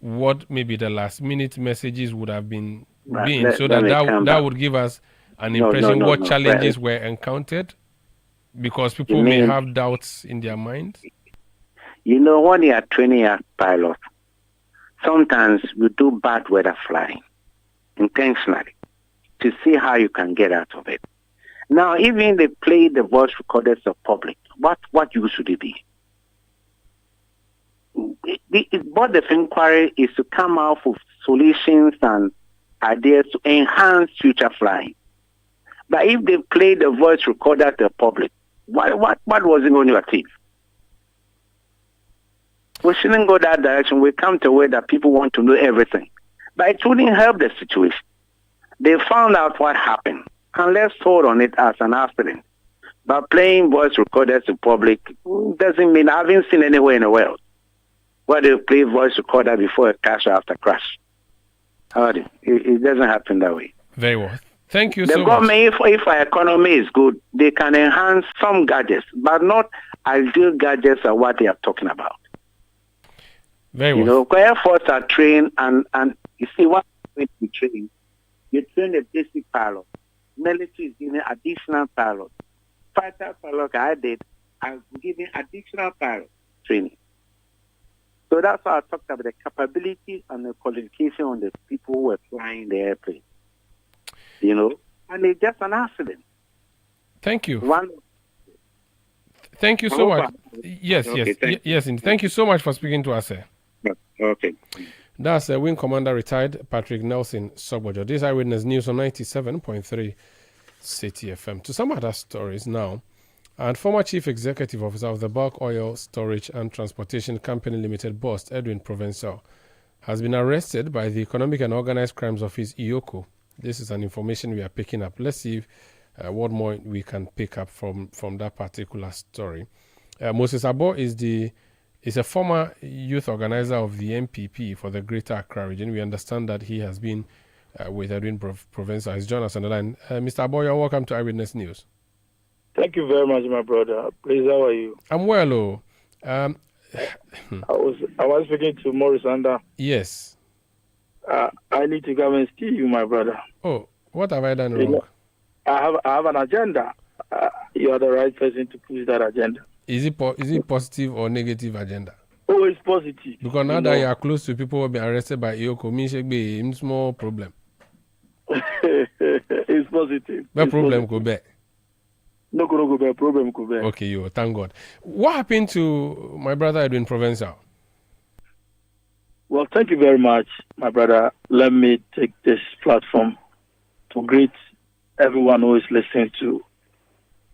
[SPEAKER 1] what maybe the last minute messages would have been so that would give us an impression what challenges were encountered? Because people may have doubts in their minds.
[SPEAKER 3] You know, when you are training a pilot, sometimes you do bad weather flying intentionally to see how you can get out of it. Now, even they play the voice recorders of public, what use should it be? The board of inquiry is to come out with solutions and ideas to enhance future flying. But if they play the voice recorder to the public, what was it going to achieve? We shouldn't go that direction. We come to a way that people want to know everything. But it wouldn't help the situation. They found out what happened, and let's hold on it as an accident. But playing voice recorders to public doesn't mean I haven't seen anywhere in the world where they play voice recorder before a crash or after crash. It doesn't happen that way.
[SPEAKER 1] Very well. Thank you
[SPEAKER 3] so much. The government, if our economy is good, they can enhance some gadgets, but not ideal gadgets are what they are talking about.
[SPEAKER 1] Very well.
[SPEAKER 3] You know, Air Force are trained, and you see what we train. You train the basic pilot. Military is giving additional pilot. Fighter pilot I did, I was giving additional pilot training. So that's why I talked about the capability and the qualification on the people who were flying the airplane. You know, and it's just an accident.
[SPEAKER 1] Thank you. Thank you so much. Yes. Thank you so much for speaking to us, sir.
[SPEAKER 3] Okay.
[SPEAKER 1] That's Wing Commander retired Patrick Nelson Sogbojo. This Eyewitness News on 97.3 Citi FM. To some other stories now. And former Chief Executive Officer of the Bulk Oil Storage and Transportation Company Limited boss, Edwin Provencal, has been arrested by the Economic and Organized Crimes Office, EOCO. This is an information we are picking up. Let's see if what more we can pick up from that particular story. Moses Abo is a former youth organizer of the MPP for the Greater Accra region. We understand that he has been with Edwin Provenza. He's joined us on the line. Mr. Abo, you're welcome to Eyewitness News.
[SPEAKER 6] Thank you very much, my brother. Please, how are you?
[SPEAKER 1] I'm well.
[SPEAKER 6] I was speaking to Morris Under.
[SPEAKER 1] Yes.
[SPEAKER 6] I need to come and see you, my brother.
[SPEAKER 1] Oh, what have I done wrong?
[SPEAKER 6] I have an agenda. You are the right person to push that agenda.
[SPEAKER 1] Is it positive or negative agenda?
[SPEAKER 6] Oh, it's positive.
[SPEAKER 1] Because now that you are close to people who have been arrested by EOCO, means it be a small problem.
[SPEAKER 6] It's positive.
[SPEAKER 1] The problem could be.
[SPEAKER 6] No, go be. Problem could be.
[SPEAKER 1] Okay, thank God. What happened to my brother Edwin Provenza?
[SPEAKER 6] Well, thank you very much, my brother. Let me take this platform to greet everyone who is listening to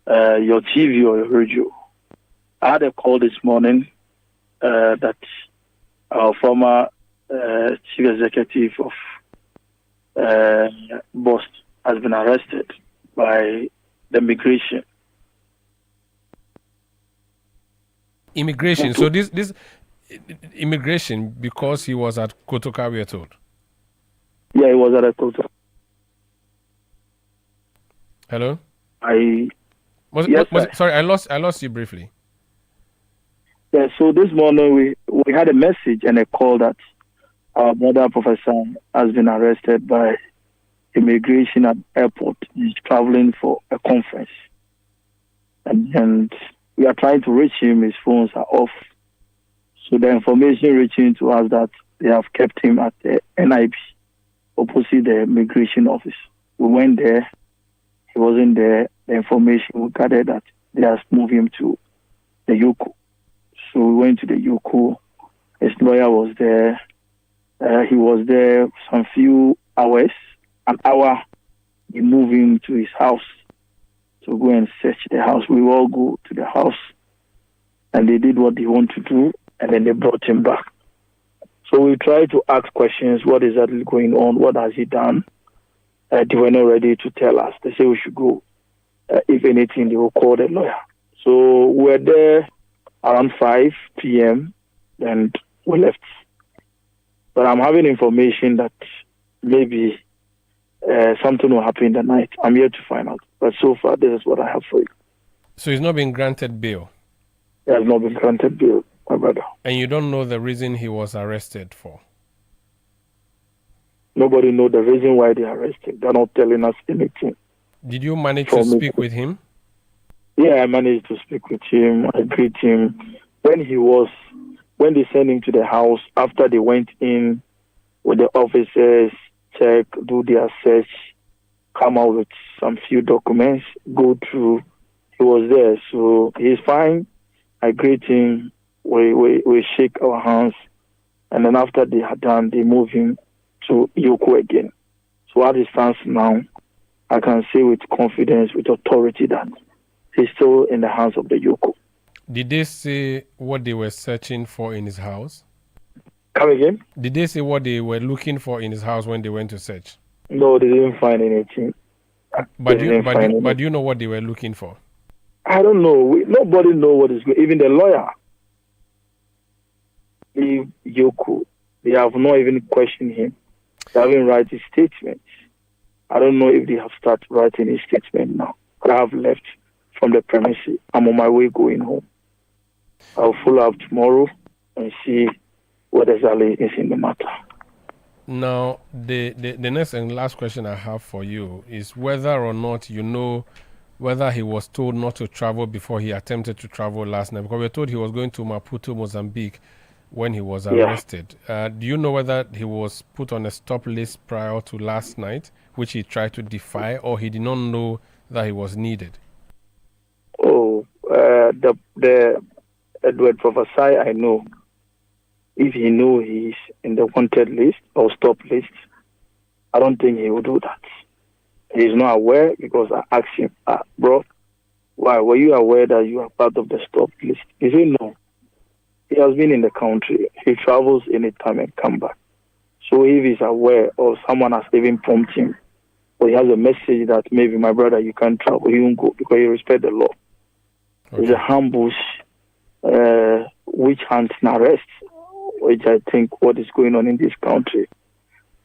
[SPEAKER 6] your TV or your radio. I had a call this morning that our former chief executive of BOST has been arrested by the immigration.
[SPEAKER 1] Immigration. So this immigration because he was at Kotoka, we are told.
[SPEAKER 6] Yeah, he was at Kotoka.
[SPEAKER 1] Hello.
[SPEAKER 6] Sorry,
[SPEAKER 1] I lost you briefly.
[SPEAKER 6] Yeah. So this morning we had a message and a call that our brother Professor has been arrested by immigration at airport. He's traveling for a conference, and we are trying to reach him. His phones are off. So the information reaching to us that they have kept him at the NIB, opposite the immigration office. We went there. He wasn't there. The information we gathered that they have moved him to the UCO. So we went to the UCO. His lawyer was there. He was there some few hours. An hour, they moved him to his house to go and search the house. We all go to the house, and they did what they want to do, and then they brought him back. So we tried to ask questions. What is exactly going on? What has he done? They were not ready to tell us. They said we should go. If anything, they will call the lawyer. So we were there around 5 p.m. and we left. But I'm having information that maybe something will happen in the night. I'm here to find out. But so far, this is what I have for you.
[SPEAKER 1] So he's not been granted bail?
[SPEAKER 6] He has not been granted bail, my brother.
[SPEAKER 1] And you don't know the reason he was arrested for?
[SPEAKER 6] Nobody knows the reason why they arrested. They're not telling us anything.
[SPEAKER 1] Did you manage to speak with him?
[SPEAKER 6] Yeah, I managed to speak with him. I greet him. When they sent him to the house, after they went in with the officers, check, do their search, come out with some few documents, go through, he was there. So he's fine. I greet him. We shake our hands. And then after they had done, they move him to Yoko again. So at it stands now, I can say with confidence, with authority that he's still in the hands of the Yoko.
[SPEAKER 1] Did they say what they were searching for in his house?
[SPEAKER 6] Come again?
[SPEAKER 1] Did they say what they were looking for in his house when they went to search?
[SPEAKER 6] No, they didn't find anything.
[SPEAKER 1] But do you know what they were looking for?
[SPEAKER 6] I don't know. Nobody knows what is going on. Even the lawyer, Yoko, they have not even questioned him. They haven't written his statement. I don't know if they have started writing his statement now. But I have left from the premises. I'm on my way going home. I'll follow up tomorrow and see what exactly is in the matter.
[SPEAKER 1] Now, the next and last question I have for you is whether or not you know whether he was told not to travel before he attempted to travel last night. Because we were told he was going to Maputo, Mozambique when he was arrested. Do you know whether he was put on a stop list prior to last night, which he tried to defy, or he did not know that he was needed?
[SPEAKER 6] Oh, the Edward Prophesy, I know. If he knew he's in the wanted list or stop list, I don't think he would do that. He's not aware because I asked him, bro, why were you aware that you are part of the stop list? He said no. He has been in the country. He travels anytime and come back. So if he's aware or someone has even prompted him, But he has a message that maybe my brother, you can't travel, he won't go because he respects the law. Okay. It's a ambush, witch hunts and arrests, which I think what is going on in this country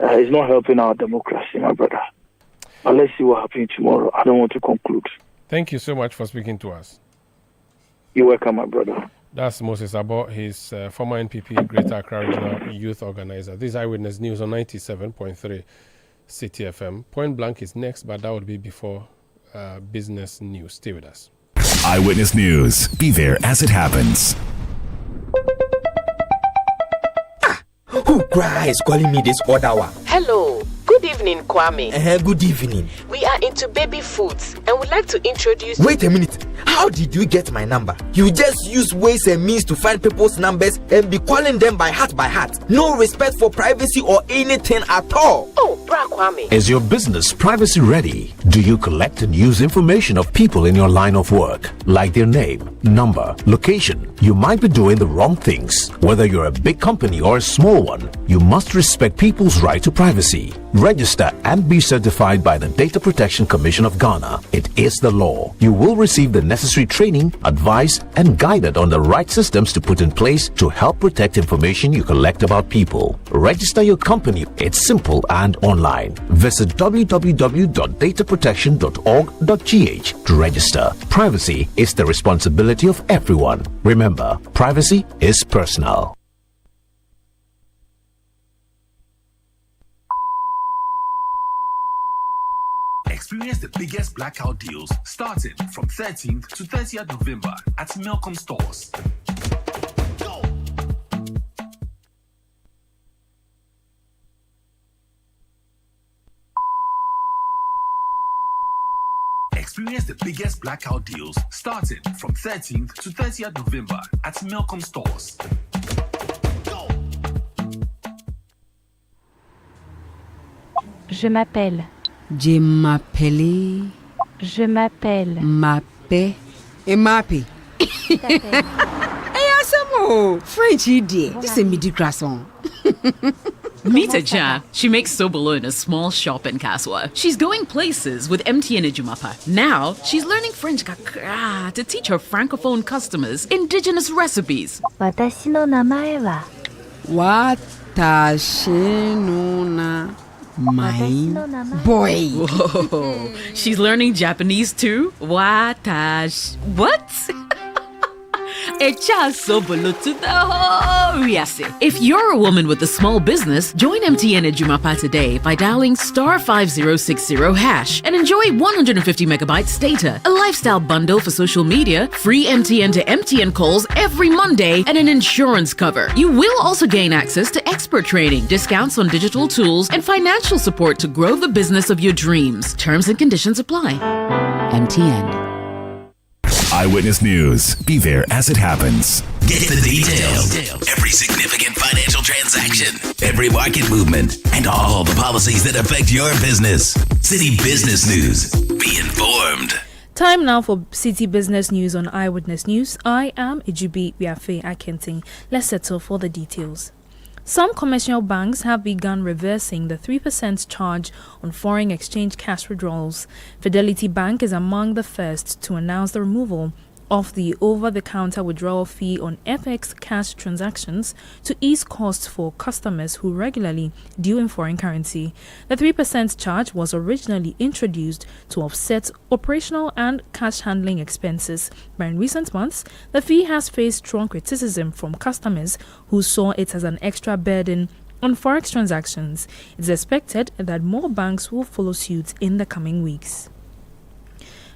[SPEAKER 6] is not helping our democracy, my brother. But let's see what happens tomorrow. I don't want to conclude.
[SPEAKER 1] Thank you so much for speaking to us.
[SPEAKER 6] You're welcome, my brother.
[SPEAKER 1] That's Moses Abo, his former NPP Greater Accra Regional Youth Organizer. This is Eyewitness News on 97.3 Citi FM. Point Blank is next, but that would be before business news. Stay with us.
[SPEAKER 5] Eyewitness News. Be there as it happens.
[SPEAKER 7] Who is calling me this odd hour?
[SPEAKER 8] Hello. Good evening, Kwame.
[SPEAKER 7] Good evening.
[SPEAKER 8] We are into baby foods and would like to introduce...
[SPEAKER 7] Wait a minute. How did you get my number? You just use ways and means to find people's numbers and be calling them by heart. No respect for privacy or anything at all.
[SPEAKER 8] Oh, Bra Kwame.
[SPEAKER 10] Is your business privacy ready? Do you collect and use information of people in your line of work, like their name, number, location? You might be doing the wrong things. Whether you're a big company or a small one, you must respect people's right to privacy. Register and be certified by the Data Protection Commission of Ghana. It is the law. You will receive the necessary training, advice, and guided on the right systems to put in place to help protect information you collect about people. Register your company. It's simple and online. Visit www.dataprotection.org.gh to register. Privacy is the responsibility of everyone. Remember, privacy is personal.
[SPEAKER 5] Experience the biggest blackout deals starting from 13th to 30th November at Milcom stores. Go! Experience the biggest blackout deals starting from 13th to 30th November at Milcom stores. Go!
[SPEAKER 24] Je m'appelle.
[SPEAKER 25] Je m'appelle.
[SPEAKER 24] Je m'appelle.
[SPEAKER 25] Mappé. Et Mappé. Hey, Asamo. French idiot. This is midi croissant.
[SPEAKER 12] Meet Aja. She makes sobolo in a small shop in Kaswa. She's going places with MTN Ejumapa. Now, she's learning French kakra to teach her francophone customers indigenous recipes.
[SPEAKER 24] Watashi no namae wa.
[SPEAKER 25] Watashi no na. My boy.
[SPEAKER 12] Whoa. She's learning Japanese too? Watash. What? If you're a woman with a small business, join MTN Ejumapa today by dialing *5060# and enjoy 150 megabytes data, a lifestyle bundle for social media, free MTN to MTN calls every Monday, and an insurance cover. You will also gain access to expert training, discounts on digital tools, and financial support to grow the business of your dreams. Terms and conditions apply. MTN.
[SPEAKER 5] Eyewitness News. Be there as it happens. Get the details. Every significant financial transaction, every market movement, and all the policies that affect your business. Citi Business News. Be informed.
[SPEAKER 2] Time now for Citi Business News on Eyewitness News. I am Ijubi Biafe Akenting. Let's settle for the details. Some commercial banks have begun reversing the 3% charge on foreign exchange cash withdrawals. Fidelity Bank is among the first to announce the removal of the over-the-counter withdrawal fee on FX cash transactions to ease costs for customers who regularly deal in foreign currency. The 3% charge was originally introduced to offset operational and cash handling expenses, but in recent months, the fee has faced strong criticism from customers who saw it as an extra burden on forex transactions. It's expected that more banks will follow suit in the coming weeks.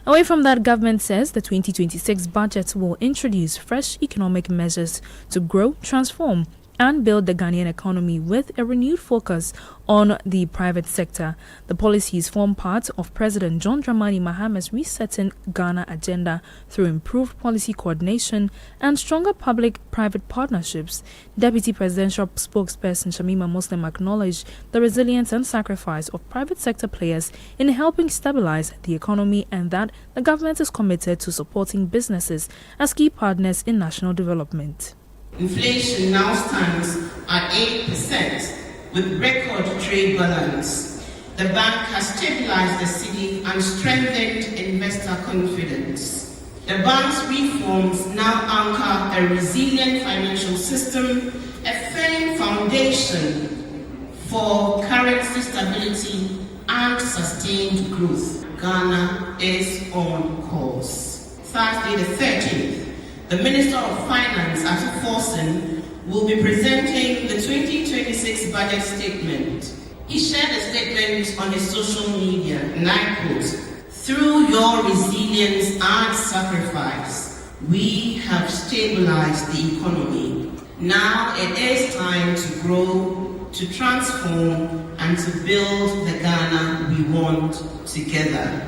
[SPEAKER 2] Away from that, government says the 2026 budget will introduce fresh economic measures to grow, transform, and build the Ghanaian economy with a renewed focus on the private sector. The policies form part of President John Dramani Mahama's resetting Ghana agenda through improved policy coordination and stronger public-private partnerships. Deputy Presidential Spokesperson Shamima Muslim acknowledged the resilience and sacrifice of private sector players in helping stabilize the economy and that the government is committed to supporting businesses as key partners in national development.
[SPEAKER 26] Inflation now stands at 8% with record trade balance.
[SPEAKER 4] The bank has stabilized the cedi and strengthened investor confidence. The bank's reforms now anchor a resilient financial system, a firm foundation for currency stability and sustained growth. Ghana is on course. Thursday the 13th, the Minister of Finance, Atu Forson, will be presenting the 2026 budget statement. He shared a statement on his social media, and I quote, "Through your resilience and sacrifice, we have stabilized the economy. Now it is time to grow, to transform, and to build the Ghana we want together."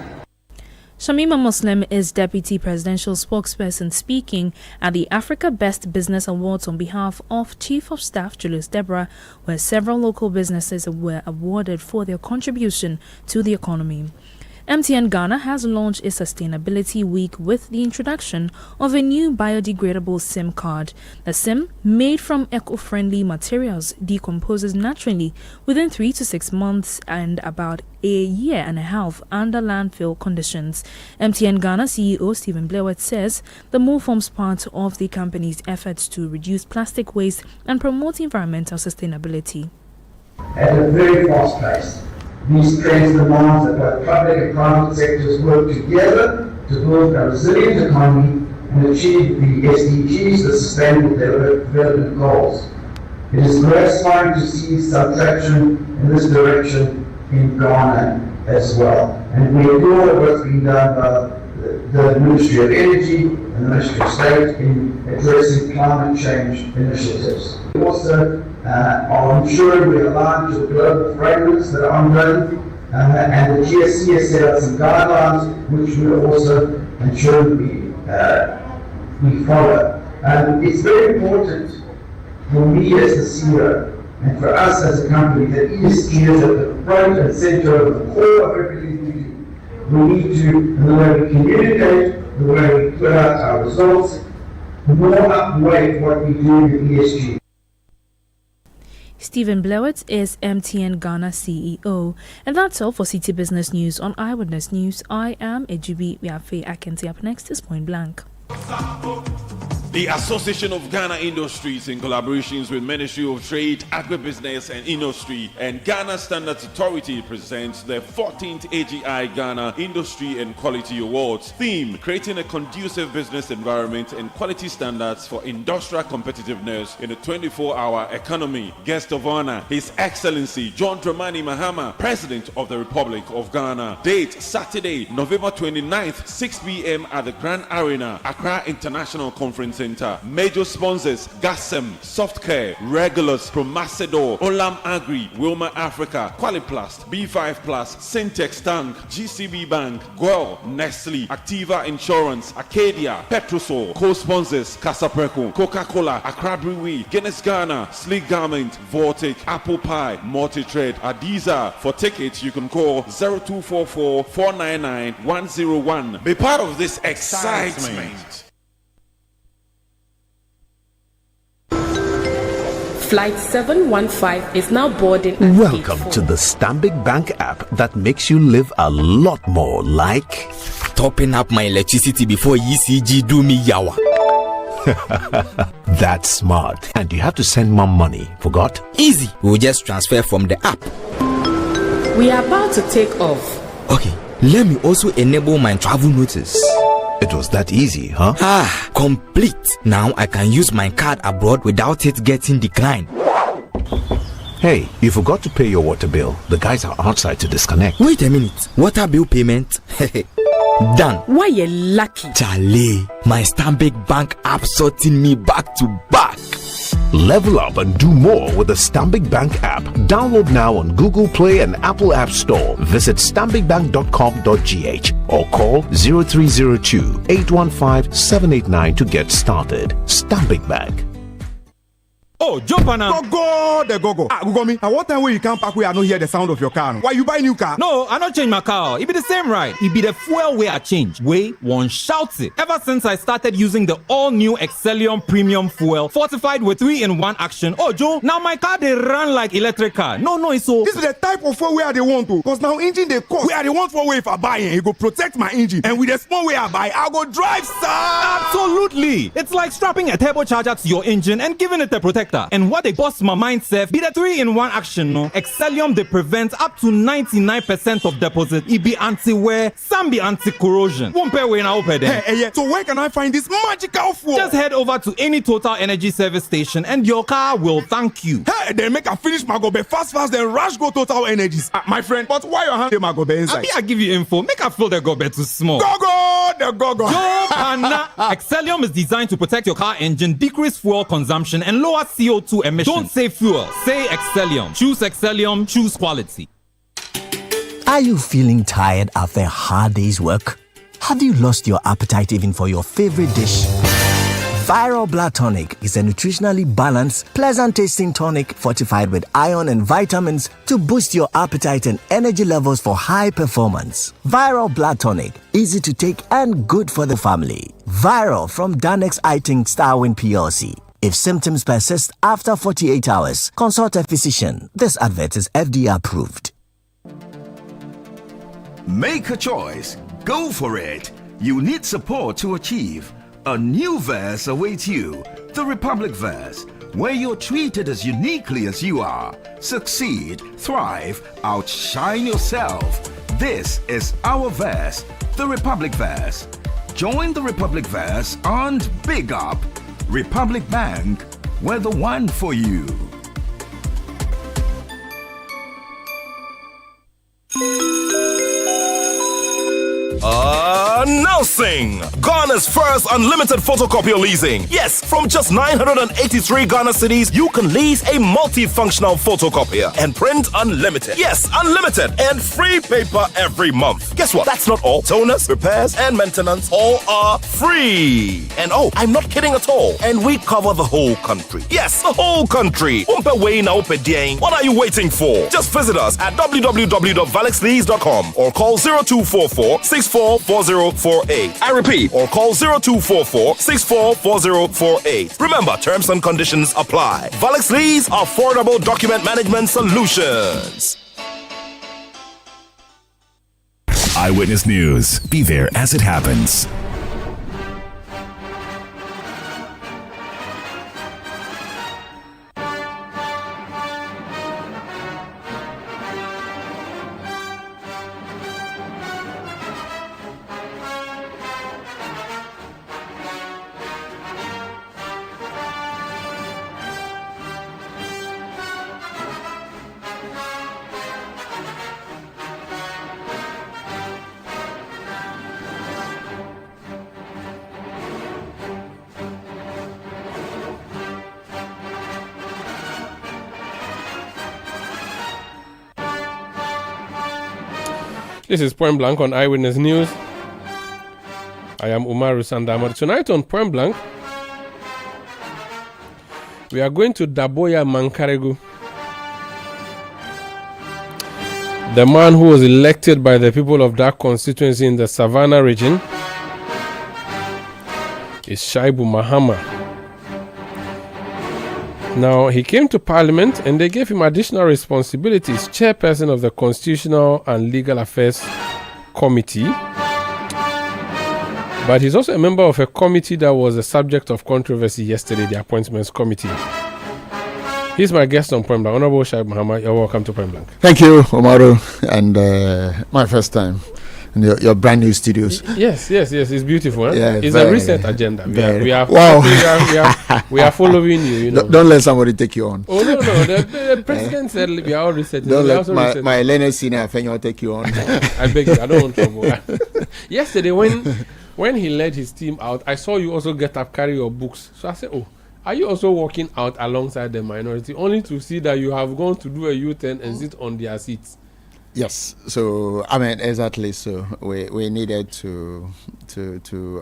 [SPEAKER 2] Shamima Muslim is Deputy Presidential Spokesperson speaking at the Africa Best Business Awards on behalf of Chief of Staff Julius Deborah, where several local businesses were awarded for their contribution to the economy. MTN Ghana has launched a Sustainability Week with the introduction of a new biodegradable SIM card. The SIM, made from eco-friendly materials, decomposes naturally within 3 to 6 months and about a year and a half under landfill conditions. MTN Ghana CEO Stephen Blewett says the move forms part of the company's efforts to reduce plastic waste and promote environmental sustainability.
[SPEAKER 9] At a very fast pace. These trends demand that both public and private sectors work together to build a resilient economy and achieve the SDGs, the Sustainable Development Goals. It is gratifying to see some traction in this direction in Ghana as well. And we adore what's being done by the Ministry of Energy and the Ministry of State in addressing climate change initiatives. We also are ensuring we align to the global frameworks that are ongoing, and the GSC has set out some guidelines which we are also ensuring we follow. It's very important for me as the CEO and for us as a company that ESG is at the front and center of the core of everything we do. We need to, in the way we communicate, the way we put out our results, more upweight what we do in ESG.
[SPEAKER 2] Stephen Blewett is MTN Ghana CEO. And that's all for Citi Business News on Eyewitness News. I am Ejubi Wiafe Akenti. Up next is Point Blank.
[SPEAKER 11] The Association of Ghana Industries, in collaborations with Ministry of Trade, Agribusiness and Industry and Ghana Standards Authority, presents the 14th AGI Ghana Industry and Quality Awards. Theme: creating a conducive business environment and quality standards for industrial competitiveness in a 24-hour economy. Guest of honor: His Excellency John Dramani Mahama, President of the Republic of Ghana. Date: Saturday, November 29th, 6 p.m. at the Grand Arena, Accra International Conference Center. Major sponsors: Gasem, Softcare, Regulus, Promacidor, Olam Agri, Wilma Africa, Qualiplast, B5 Plus, Syntex Tank, GCB Bank, Guel, Nestle, Activa Insurance, Arcadia, Petrosol. Co-sponsors: Casapreco, Coca-Cola, Accra Brewery, Guinness Ghana, Sleek Garment, Vortic, Apple Pie, Multitrade, Adiza. For tickets, you can call 0244 499 101. Be part of this excitement.
[SPEAKER 13] Flight 715 is now boarding.
[SPEAKER 10] Welcome to the Stanbic Bank app that makes you live a lot more like
[SPEAKER 7] topping up my electricity before ECG do me yawa.
[SPEAKER 10] That's smart. And you have to send mom money. Forgot?
[SPEAKER 7] Easy. We'll just transfer from the app.
[SPEAKER 13] We are about to take off.
[SPEAKER 7] Okay, let me also enable my travel notice.
[SPEAKER 10] It was that easy, huh?
[SPEAKER 7] Complete. Now I can use my card abroad without it getting declined.
[SPEAKER 10] Hey, you forgot to pay your water bill. The guys are outside to disconnect.
[SPEAKER 7] Wait a minute. Water bill payment? Done.
[SPEAKER 13] Why you lucky?
[SPEAKER 7] Charlie, my Stanbic Bank app sorting me back to back.
[SPEAKER 10] Level up and do more with the Stanbic Bank app. Download now on Google Play and Apple App Store. Visit stanbicbank.com.gh or call 0302 815 789 to get started. Stanbic Bank.
[SPEAKER 14] Oh, jump on now.
[SPEAKER 15] Go, the go. Google me. At what time when you come back, we are not hear the sound of your car? Why you buy new car?
[SPEAKER 14] No, I not change my car. It be the same ride. It be the fuel way I change. Way one shouts it. Ever since I started using the all-new Excellium Premium Fuel, fortified with 3-in-1 action. Oh, Joe, now my car they run like electric car. No, it's so.
[SPEAKER 15] This is the type of fuel where they want to. Because now engine they cost. Where they want for way if I buy it, it go protect my engine. And with the small way I buy, I go drive, sir.
[SPEAKER 14] Absolutely. It's like strapping a turbocharger to your engine and giving it a protector. And what they boss my mind self be the 3-in-1 action, no? Excellium they prevent up to 99% of deposit. It be anti-wear, some be anti-corrosion. Won't pay when I open them.
[SPEAKER 15] Hey, so where can I find this magical fuel?
[SPEAKER 14] Just head over to any Total Energy service station and your car will thank you.
[SPEAKER 15] Hey, then make a finish my go be fast, then rush go Total Energies. My friend, but why your hand my go be inside?
[SPEAKER 14] I give you info. Make a feel the go be too small.
[SPEAKER 15] The go.
[SPEAKER 14] Yo, Pana. Excellium is designed to protect your car engine, decrease fuel consumption, and lower CO2 emissions. Don't say fuel, say Excellium. Choose Excellium, choose quality.
[SPEAKER 23] Are you feeling tired after a hard day's work? Have you lost your appetite even for your favorite dish? Viral Blood Tonic is a nutritionally balanced, pleasant-tasting tonic fortified with iron and vitamins to boost your appetite and energy levels for high performance. Viral Blood Tonic, easy to take and good for the family. Viral from Danex Iting Starwin PLC. If symptoms persist after 48 hours, consult a physician. This advert is FDA approved.
[SPEAKER 16] Make a choice. Go for it. You need support to achieve. A new verse awaits you, the Republic Verse, where you're treated as uniquely as you are. Succeed, thrive, outshine yourself. This is our verse, the Republic Verse. Join the Republic Verse and big up. Republic Bank, we're the one for you.
[SPEAKER 17] Announcing Ghana's first unlimited photocopier leasing. Yes, from just 983 Ghana cedis, you can lease a multifunctional photocopier and print unlimited. Yes, unlimited and free paper every month. Guess what? That's not all. Toners, repairs, and maintenance all are free. And oh, I'm not kidding at all. And we cover the whole country. Yes, the whole country. What are you waiting for? Just visit us at www.valexlease.com or call 0244 644048. I repeat, or call 0244 644048. Remember, terms and conditions apply. Valix Lease, affordable document management solutions.
[SPEAKER 5] Eyewitness News. Be there as it happens.
[SPEAKER 1] This is Point Blank on Eyewitness News. I am Umaru Sandamar. Tonight on Point Blank, we are going to Daboya Mankaregu, the man who was elected by the people of that constituency in the Savannah region is Shaibu Mahama. Now, he came to Parliament and they gave him additional responsibilities, chairperson of the Constitutional and Legal Affairs Committee. But he's also a member of a committee that was a subject of controversy yesterday, the Appointments Committee. He's my guest on Point Blank. Honorable Shaibu Mahama, you're welcome to Point Blank.
[SPEAKER 18] Thank you, Omaru, and my first time in your brand new studios.
[SPEAKER 1] Yes, it's beautiful. Huh?
[SPEAKER 18] Yeah,
[SPEAKER 1] it's a recent agenda. We are following you. You know.
[SPEAKER 18] Don't let somebody take you on.
[SPEAKER 1] Oh no! The president said we are all reset.
[SPEAKER 18] Don't let my learned senior Fenyo take you on.
[SPEAKER 1] I beg you. I don't want trouble. Yesterday, when he led his team out, I saw you also get up, carry your books. So I said, "Oh, are you also walking out alongside the minority, only to see that you have gone to do a U-turn and sit on their seats?"
[SPEAKER 18] Yes, so I mean exactly. So we needed to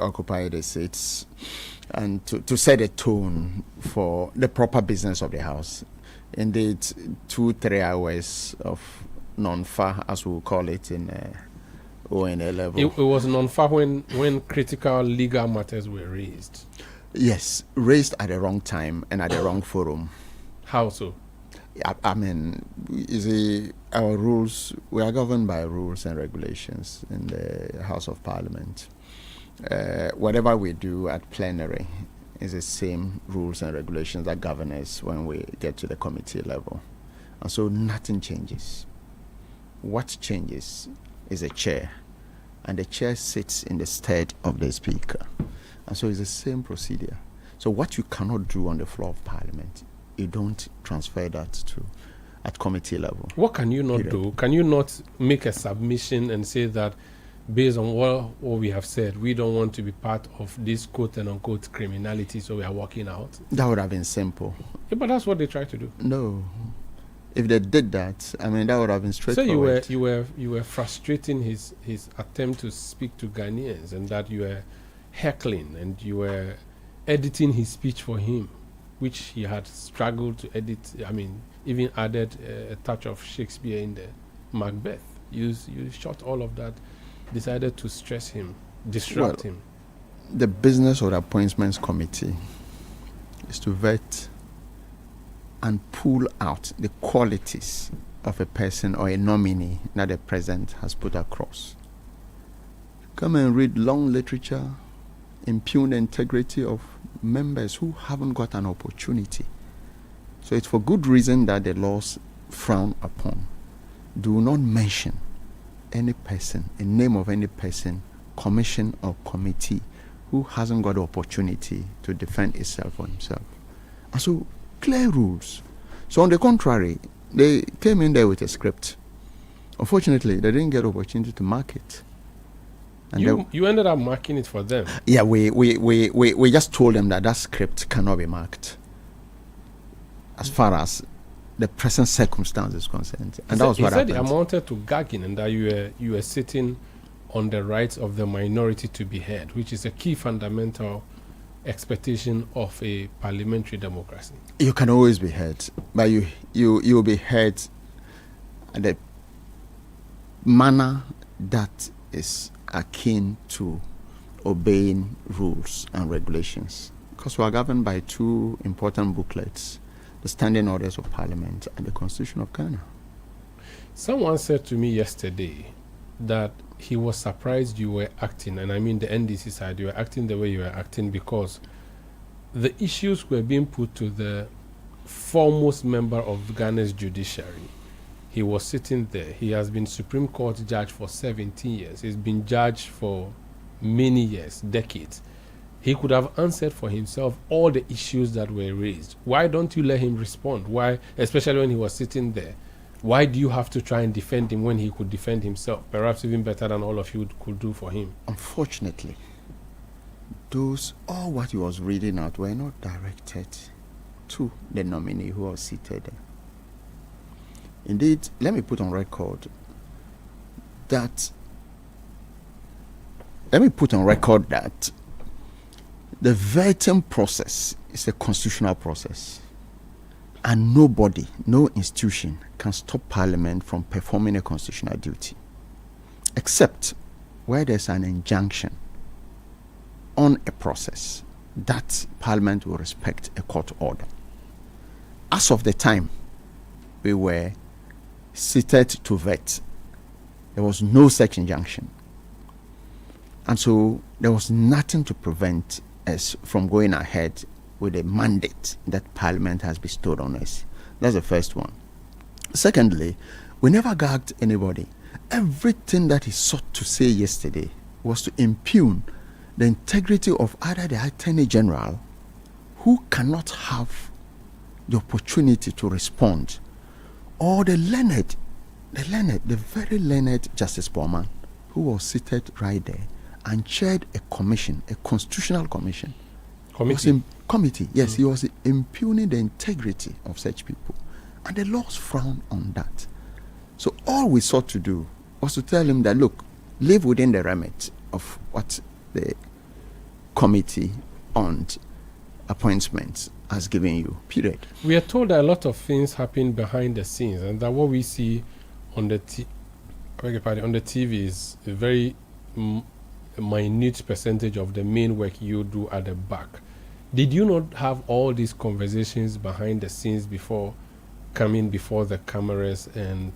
[SPEAKER 18] occupy the seats, and to set a tone for the proper business of the House. Indeed, 2-3 hours of non-far, as we call it in ONA level.
[SPEAKER 1] It was non-far when critical legal matters were raised.
[SPEAKER 18] Yes, raised at the wrong time and at the wrong forum.
[SPEAKER 1] How so?
[SPEAKER 18] I mean, you see, our rules, we are governed by rules and regulations in the House of Parliament. Whatever we do at plenary is the same rules and regulations that govern us when we get to the committee level. And so nothing changes. What changes is a chair, and the chair sits in the stead of the speaker. And so it's the same procedure. So what you cannot do on the floor of Parliament, you don't transfer that to at committee level.
[SPEAKER 1] What can you not do? Can you not make a submission and say that based on what we have said, we don't want to be part of this quote and unquote criminality, so we are walking out?
[SPEAKER 18] That would have been simple.
[SPEAKER 1] Yeah, but that's what they try to do.
[SPEAKER 18] No. If they did that, I mean, that would have been straightforward.
[SPEAKER 1] So you were frustrating his attempt to speak to Ghanaians, and that you were heckling and you were editing his speech for him, which he had struggled to edit. I mean, even added a touch of Shakespeare in the Macbeth. You shot all of that, decided to stress him, disrupt him.
[SPEAKER 18] The business of the Appointments Committee is to vet and pull out the qualities of a person or a nominee that the president has put across. Come and read long literature, impugn the integrity of members who haven't got an opportunity. So it's for good reason that the laws frown upon. Do not mention any person, a name of any person, commission or committee who hasn't got the opportunity to defend itself or himself. And so clear rules. So on the contrary, they came in there with a script. Unfortunately, they didn't get opportunity to mark it. And
[SPEAKER 1] you ended up marking it for them.
[SPEAKER 18] Yeah, we just told them that script cannot be marked as far as the present circumstance is concerned. And that was what happened.
[SPEAKER 1] He said it amounted to gagging, and that you were sitting on the rights of the minority to be heard, which is a key fundamental expectation of a parliamentary democracy.
[SPEAKER 18] You can always be heard, but you will be heard in the manner that is akin to obeying rules and regulations, because we are governed by two important booklets: the Standing Orders of Parliament and the Constitution of Ghana.
[SPEAKER 1] Someone said to me yesterday that he was surprised you were acting, and I mean the NDC side, you were acting the way you were acting because the issues were being put to the foremost member of Ghana's judiciary. He was sitting there. He has been Supreme Court judge for 17 years. He's been judge for many years, decades. He could have answered for himself all the issues that were raised. Why don't you let him respond? Why, especially when he was sitting there? Why do you have to try and defend him when he could defend himself? Perhaps even better than all of you could do for him.
[SPEAKER 18] Unfortunately, all what he was reading out were not directed to the nominee who was seated there. Indeed, let me put on record that the vetting process is a constitutional process, and nobody, no institution can stop Parliament from performing a constitutional duty, except where there's an injunction on a process that Parliament will respect a court order. As of the time we were seated to vet, there was no such injunction. And so there was nothing to prevent us from going ahead with a mandate that Parliament has bestowed on us. That's the first one. Secondly, we never gagged anybody. Everything that he sought to say yesterday was to impugn the integrity of either the Attorney General, who cannot have the opportunity to respond, or the very learned Justice Borman, who was seated right there and chaired a commission, a constitutional commission. Committee, yes, he was impugning the integrity of such people. And the laws frown on that. So all we sought to do was to tell him that, look, live within the remit of what the committee beyond appointments has given you, period.
[SPEAKER 1] We are told that a lot of things happen behind the scenes, and that what we see on the TV is a very minute percentage of the main work you do at the back. Did you not have all these conversations behind the scenes before coming before the cameras and,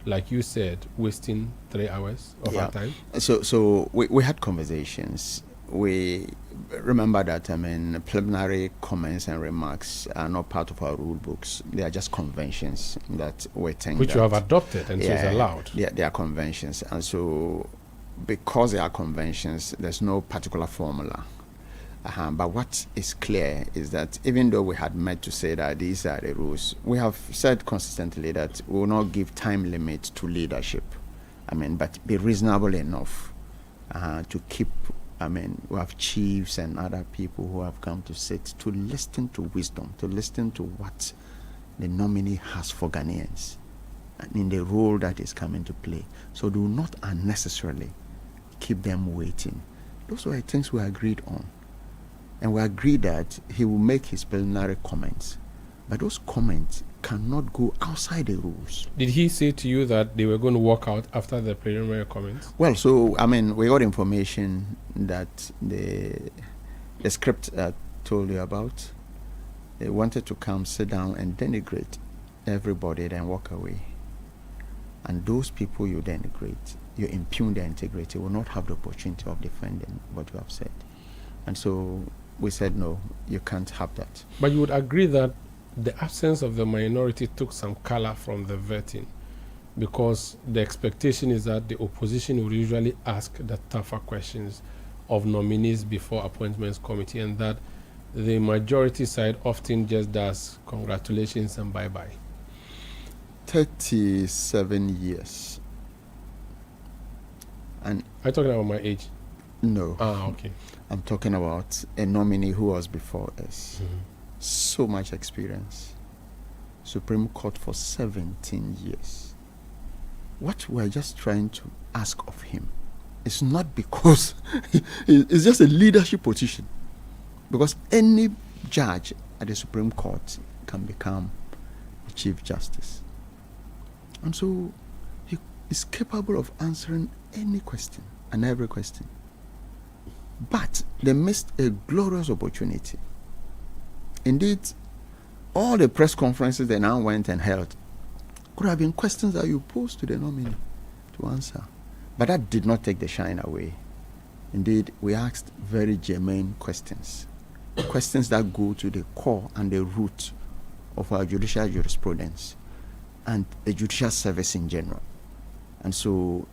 [SPEAKER 1] like you said, wasting 3 hours of our time?
[SPEAKER 18] So we had conversations. We remember that, preliminary comments and remarks are not part of our rule books. They are just conventions that we think
[SPEAKER 1] which you have adopted and so it's allowed.
[SPEAKER 18] Yeah, they are conventions. And so because they are conventions, there's no particular formula. But what is clear is that even though we had met to say that these are the rules, we have said consistently that we will not give time limit to leadership. But be reasonable enough to keep. We have chiefs and other people who have come to sit to listen to wisdom, to listen to what the nominee has for Ghanaians and in the role that is coming to play. So do not unnecessarily keep them waiting. Those were things we agreed on. And we agreed that he will make his preliminary comments. But those comments cannot go outside the rules.
[SPEAKER 1] Did he say to you that they were going to walk out after the preliminary comments?
[SPEAKER 18] Well, so, we got information that the script I told you about, they wanted to come, sit down and denigrate everybody, then walk away. And those people you denigrate, you impugn their integrity, will not have the opportunity of defending what you have said. And so we said, no, you can't have that.
[SPEAKER 1] But you would agree that the absence of the minority took some color from the vetting, because the expectation is that the opposition will usually ask the tougher questions of nominees before appointments committee, and that the majority side often just does congratulations and bye-bye.
[SPEAKER 18] 37 years. And
[SPEAKER 1] are you talking about my age?
[SPEAKER 18] No.
[SPEAKER 1] Okay.
[SPEAKER 18] I'm talking about a nominee who was before us. Mm-hmm. So much experience. Supreme Court for 17 years. What we're just trying to ask of him is not because it's just a leadership position. Because any judge at the Supreme Court can become a Chief Justice. And so he is capable of answering any question and every question. But they missed a glorious opportunity. Indeed, all the press conferences they now went and held could have been questions that you posed to the nominee to answer. But that did not take the shine away. Indeed, we asked very germane questions. Questions that go to the core and the root of our judicial jurisprudence and the judicial service in general. And so,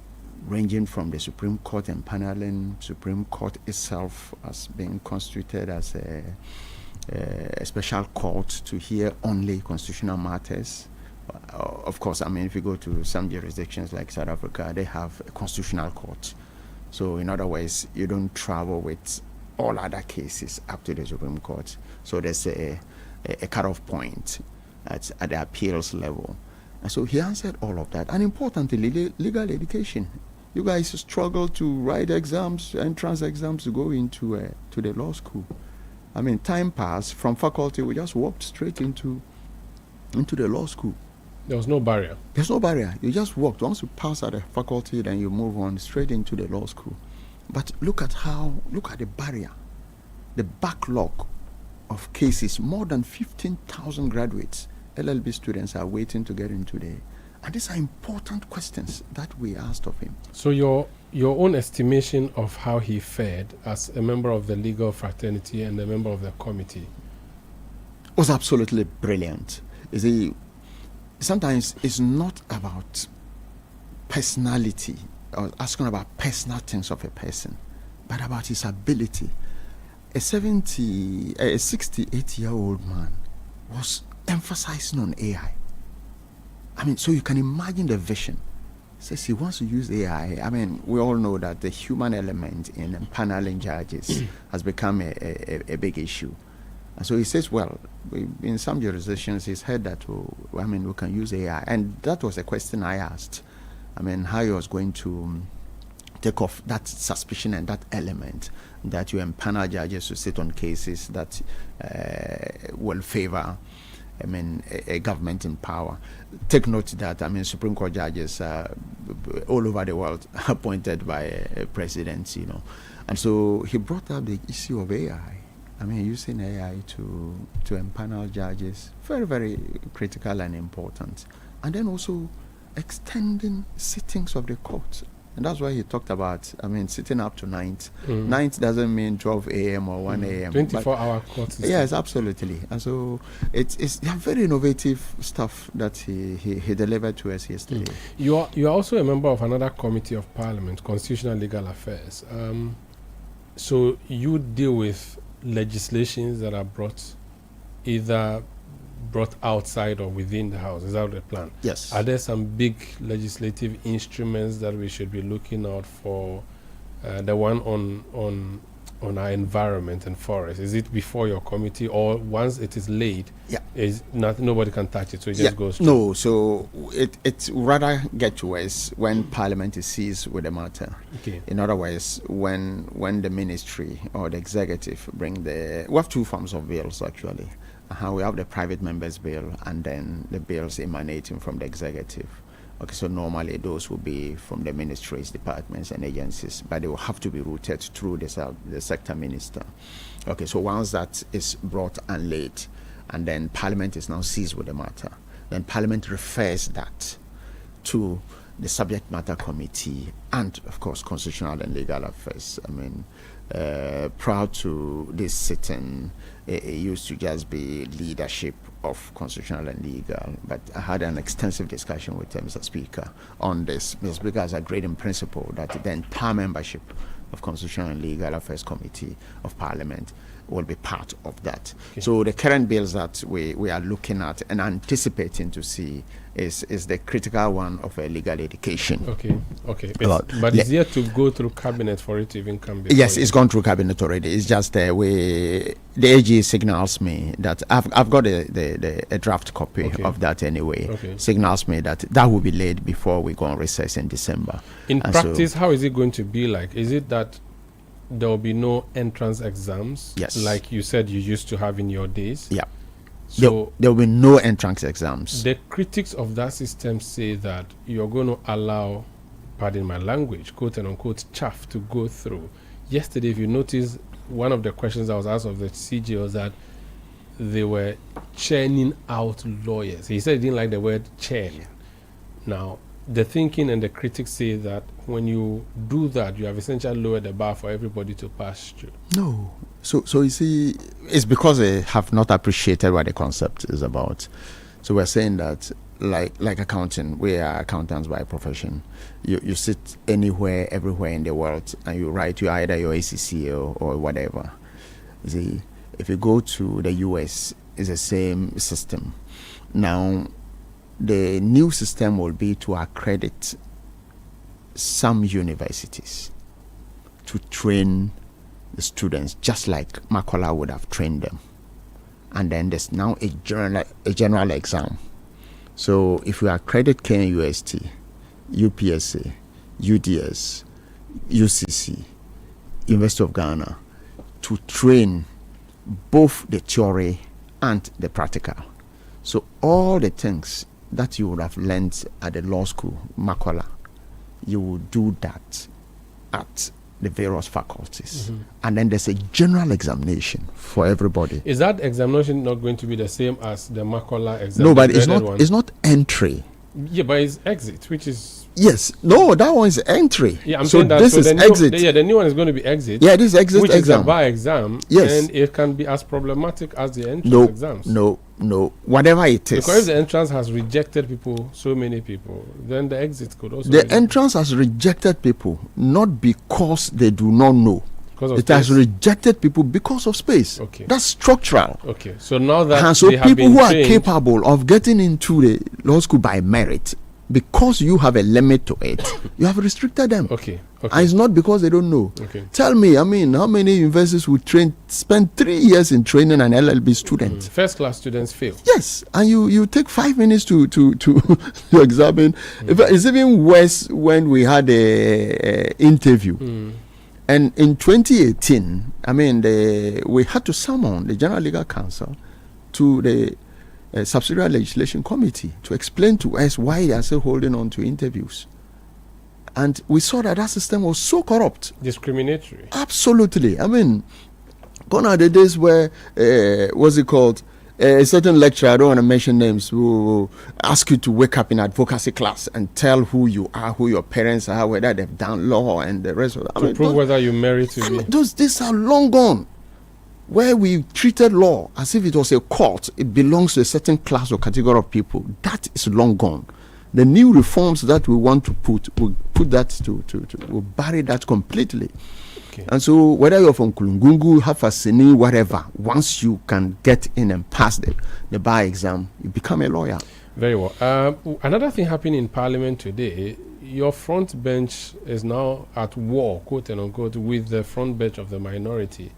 [SPEAKER 18] ranging from the Supreme Court and paneling, Supreme Court itself as being constituted as a special court to hear only constitutional matters. Of course, if you go to some jurisdictions like South Africa, they have a constitutional court. So in other words, you don't travel with all other cases up to the Supreme Court. So there's a cutoff point at the appeals level. And so he answered all of that. And importantly, legal education. You guys struggle to write exams, entrance exams to go into to the law school. Time passed from faculty, we just walked straight into the law school.
[SPEAKER 1] There was no barrier.
[SPEAKER 18] There's no barrier. You just walked. Once you pass at the faculty, then you move on straight into the law school. But look at the barrier, the backlog of cases. More than 15,000 graduates, LLB students are waiting to get into the. And these are important questions that we asked of him.
[SPEAKER 1] So your own estimation of how he fared as a member of the legal fraternity and a member of the committee
[SPEAKER 18] was absolutely brilliant. You see, sometimes it's not about personality or asking about personal things of a person, but about his ability. A 68-year-old man was emphasizing on AI. So you can imagine the vision. Says he wants to use AI. We all know that the human element in paneling judges has become a big issue. And so he says, well, in some jurisdictions, he's heard that, we can use AI. And that was a question I asked. How he was going to take off that suspicion and that element that you empanel judges to sit on cases that will favor a government in power. Take note that Supreme Court judges all over the world appointed by presidents, and so he brought up the issue of AI. Using AI to empanel judges, very, very critical and important, and then also extending sittings of the court. And that's why he talked about, sitting up to 9th. 9th doesn't mean 12 a.m. or 1 a.m.
[SPEAKER 1] 24-hour court system.
[SPEAKER 18] Yes, absolutely. And so it's very innovative stuff that he delivered to us yesterday.
[SPEAKER 1] You are also a member of another committee of Parliament, Constitutional Legal Affairs. So you deal with legislations that are either brought outside or within the House. Is that the plan?
[SPEAKER 18] Yes.
[SPEAKER 1] Are there some big legislative instruments that we should be looking out for? The one on our environment and forest, is it before your committee, or once it is laid, nobody can touch it, so it just goes through?
[SPEAKER 18] No, so it rather get to us when Parliament is seized with the matter.
[SPEAKER 1] Okay.
[SPEAKER 18] In other words, when the ministry or the executive bring we have two forms of bills actually. We have the private members bill and then the bills emanating from the executive. Okay, so normally those will be from the ministries, departments, and agencies, but they will have to be routed through the sector minister. Okay, so once that is brought and laid, and then Parliament is now seized with the matter, then Parliament refers that to the subject matter committee and, of course, Constitutional and Legal Affairs. Prior to this sitting, it used to just be leadership of Constitutional and Legal, but I had an extensive discussion with Mr. Speaker on this. Mr. Speaker has agreed in principle that the entire membership of Constitutional and Legal Affairs Committee of Parliament will be part of that. Okay. So the current bills that we are looking at and anticipating to see is the critical one of legal education.
[SPEAKER 1] Okay. But it's yet to go through cabinet for it to even come before.
[SPEAKER 18] Yes, it's gone through cabinet already. It's just the AG signals me that I've got a draft copy of that anyway. Signals me that will be laid before we go on recess in December.
[SPEAKER 1] In practice, how is it going to be like? Is it that there will be no entrance exams?
[SPEAKER 18] Yes.
[SPEAKER 1] Like you said you used to have in your days?
[SPEAKER 18] Yeah.
[SPEAKER 1] So
[SPEAKER 18] there will be no entrance exams.
[SPEAKER 1] The critics of that system say that you're going to allow, pardon my language, quote and unquote, chaff to go through. Yesterday, if you notice, one of the questions I was asked of the CJ was that they were churning out lawyers. He said he didn't like the word churn. Now, the thinking and the critics say that when you do that, you have essentially lowered the bar for everybody to pass through.
[SPEAKER 18] No. So you see, it's because they have not appreciated what the concept is about. So we're saying that, like accounting, we are accountants by profession. You sit anywhere, everywhere in the world, and you write either your ACCA or whatever. See, if you go to the US, it's the same system. Now, the new system will be to accredit some universities to train the students, just like Makola would have trained them. And then there's now a general exam. So if you accredit KNUST, UPSA, UDS, UCC, University of Ghana, to train both the theory and the practical. So all the things that you would have learned at the law school, Makola, you will do that at the various faculties. And then there's a general examination for everybody.
[SPEAKER 1] Is that examination not going to be the same as the Makola exam?
[SPEAKER 18] No, but it's not entry.
[SPEAKER 1] Yeah, but it's exit, which is...
[SPEAKER 18] Yes. No, that one is entry.
[SPEAKER 1] Yeah, I'm saying that.
[SPEAKER 18] This is exit.
[SPEAKER 1] The new one is going to be exit.
[SPEAKER 18] Yeah, this is exit
[SPEAKER 1] which
[SPEAKER 18] exam.
[SPEAKER 1] Is a bar exam.
[SPEAKER 18] Yes.
[SPEAKER 1] And it can be as problematic as the entrance exams.
[SPEAKER 18] No. Whatever it is.
[SPEAKER 1] Because if the entrance has rejected people, so many people, then the exit could also...
[SPEAKER 18] The entrance has rejected people, not because they do not know. It has rejected people because of space.
[SPEAKER 1] Okay.
[SPEAKER 18] That's structural.
[SPEAKER 1] Okay. So now that
[SPEAKER 18] and so people who are capable of getting into the law school by merit Because you have a limit to it, you have restricted them.
[SPEAKER 1] Okay.
[SPEAKER 18] And it's not because they don't know.
[SPEAKER 1] Okay.
[SPEAKER 18] Tell me, I mean, how many universities would spend 3 years in training an LLB student?
[SPEAKER 1] First class students fail.
[SPEAKER 18] Yes, and you take 5 minutes to to examine. It's even worse when we had a interview. And in 2018, I mean, we had to summon the General Legal Counsel to the Subsidiary Legislation Committee to explain to us why they are still holding on to interviews. And we saw that system was so corrupt.
[SPEAKER 1] Discriminatory.
[SPEAKER 18] Absolutely. I mean, gone are the days where, what's it called? A certain lecturer, I don't want to mention names, will ask you to wake up in advocacy class and tell who you are, who your parents are, whether they've done law and the rest of it.
[SPEAKER 1] To prove whether you merit to be.
[SPEAKER 18] These are long gone. Where we treated law as if it was a court, it belongs to a certain class or category of people. That is long gone. The new reforms that we want to put will put that will bury that completely. Okay. And so whether you're from Kulungungu, Hafasini, whatever, once you can get in and pass the bar exam, you become a lawyer.
[SPEAKER 1] Very well. Another thing happening in Parliament today, your front bench is now at war, quote and unquote, with the front bench of the minority.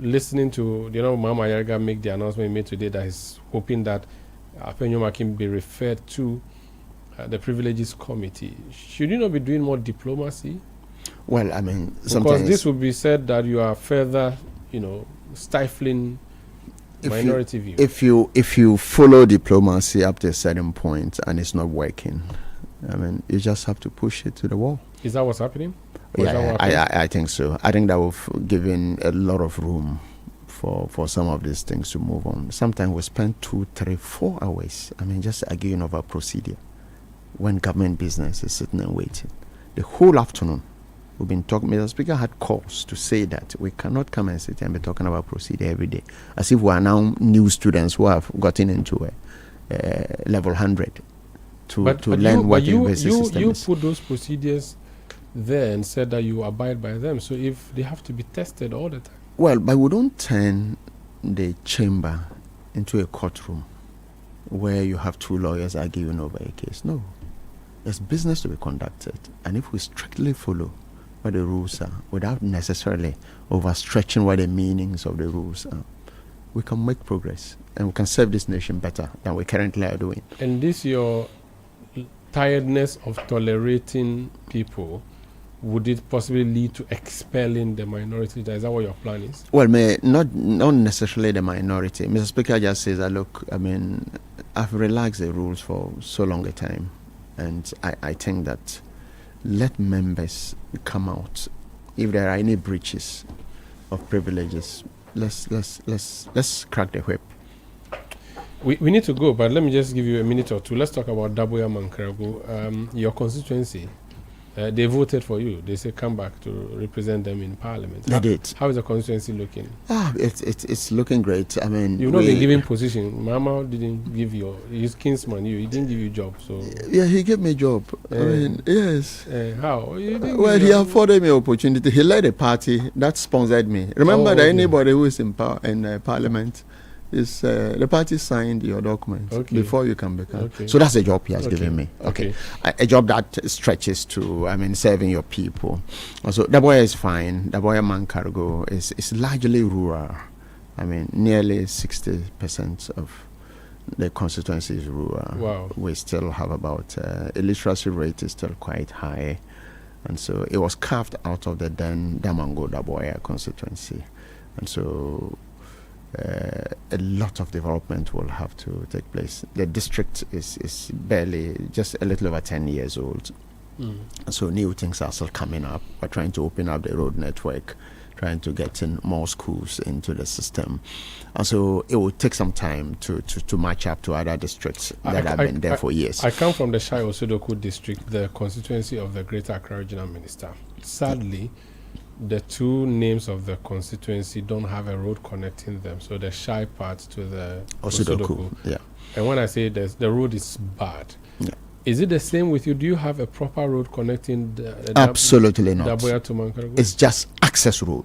[SPEAKER 1] Listening to, Mama Yarga make the announcement he made today that he's hoping that Penyoma can be referred to the Privileges Committee. Should you not be doing more diplomacy?
[SPEAKER 18] Well, I mean,
[SPEAKER 1] because this would be said that you are further, stifling minority views.
[SPEAKER 18] If you follow diplomacy up to a certain point and it's not working, I mean, you just have to push it to the wall.
[SPEAKER 1] Is that what's happening?
[SPEAKER 18] Yeah, I think so. I think that will give in a lot of room for some of these things to move on. Sometimes we spend 2, 3, 4 hours, I mean, just arguing over procedure when government business is sitting and waiting. The whole afternoon, we've been talking. Mr. Speaker had calls to say that we cannot come and sit and be talking about procedure every day, as if we are now new students who have gotten into a level 100 to learn what the university system is.
[SPEAKER 1] You put those procedures there and said that you abide by them. So if they have to be tested all the time.
[SPEAKER 18] Well, but we don't turn the chamber into a courtroom where you have 2 lawyers arguing over a case. No. There's business to be conducted. And if we strictly follow what the rules are, without necessarily overstretching what the meanings of the rules are, we can make progress. And we can serve this nation better than we currently are doing.
[SPEAKER 1] And this your tiredness of tolerating people, would it possibly lead to expelling the minority? Is that what your plan is?
[SPEAKER 18] Well, not necessarily the minority. Mr. Speaker just says that, look, I mean, I've relaxed the rules for so long a time. And I think that let members come out. If there are any breaches of privileges, let's crack the whip.
[SPEAKER 1] We need to go, but let me just give you a minute or two. Let's talk about Daboya Mankrago. Your constituency, they voted for you. They say come back to represent them in Parliament.
[SPEAKER 18] They did.
[SPEAKER 1] How is the constituency looking?
[SPEAKER 18] It's looking great. I mean,
[SPEAKER 1] you've not been given position. Mama didn't give you his kinsman. He didn't give you job. So
[SPEAKER 18] yeah, he gave me a job. I mean, yes.
[SPEAKER 1] How?
[SPEAKER 18] Well, he afforded me opportunity. He led a party that sponsored me. Remember that anybody who is in power in Parliament is the party signed your document before you can become. So that's a job he has given me. A job that stretches to, I mean, serving your people. Also, Daboya is fine. Daboya Mankargo is largely rural. I mean, nearly 60% of the constituency is rural.
[SPEAKER 1] Wow.
[SPEAKER 18] We still have about illiteracy rate is still quite high, and so it was carved out of the then Damango Daboya constituency, and so. A lot of development will have to take place. The district is barely just a little over 10 years old. So new things are still coming up. We're trying to open up the road network, trying to get in more schools into the system. And so it will take some time to match up to other districts that have been there for years.
[SPEAKER 1] I come from the Shai Osodoku district, the constituency of the Greater Accra Regional Minister. Sadly, the 2 names of the constituency don't have a road connecting them, so the Shai part to the Osodoku.
[SPEAKER 18] Yeah.
[SPEAKER 1] And when I say this, the road is bad. Yeah. Is it the same with you? Do you have a proper road connecting the
[SPEAKER 18] Absolutely not.
[SPEAKER 1] Daboya to Mankargo?
[SPEAKER 18] It's just access road.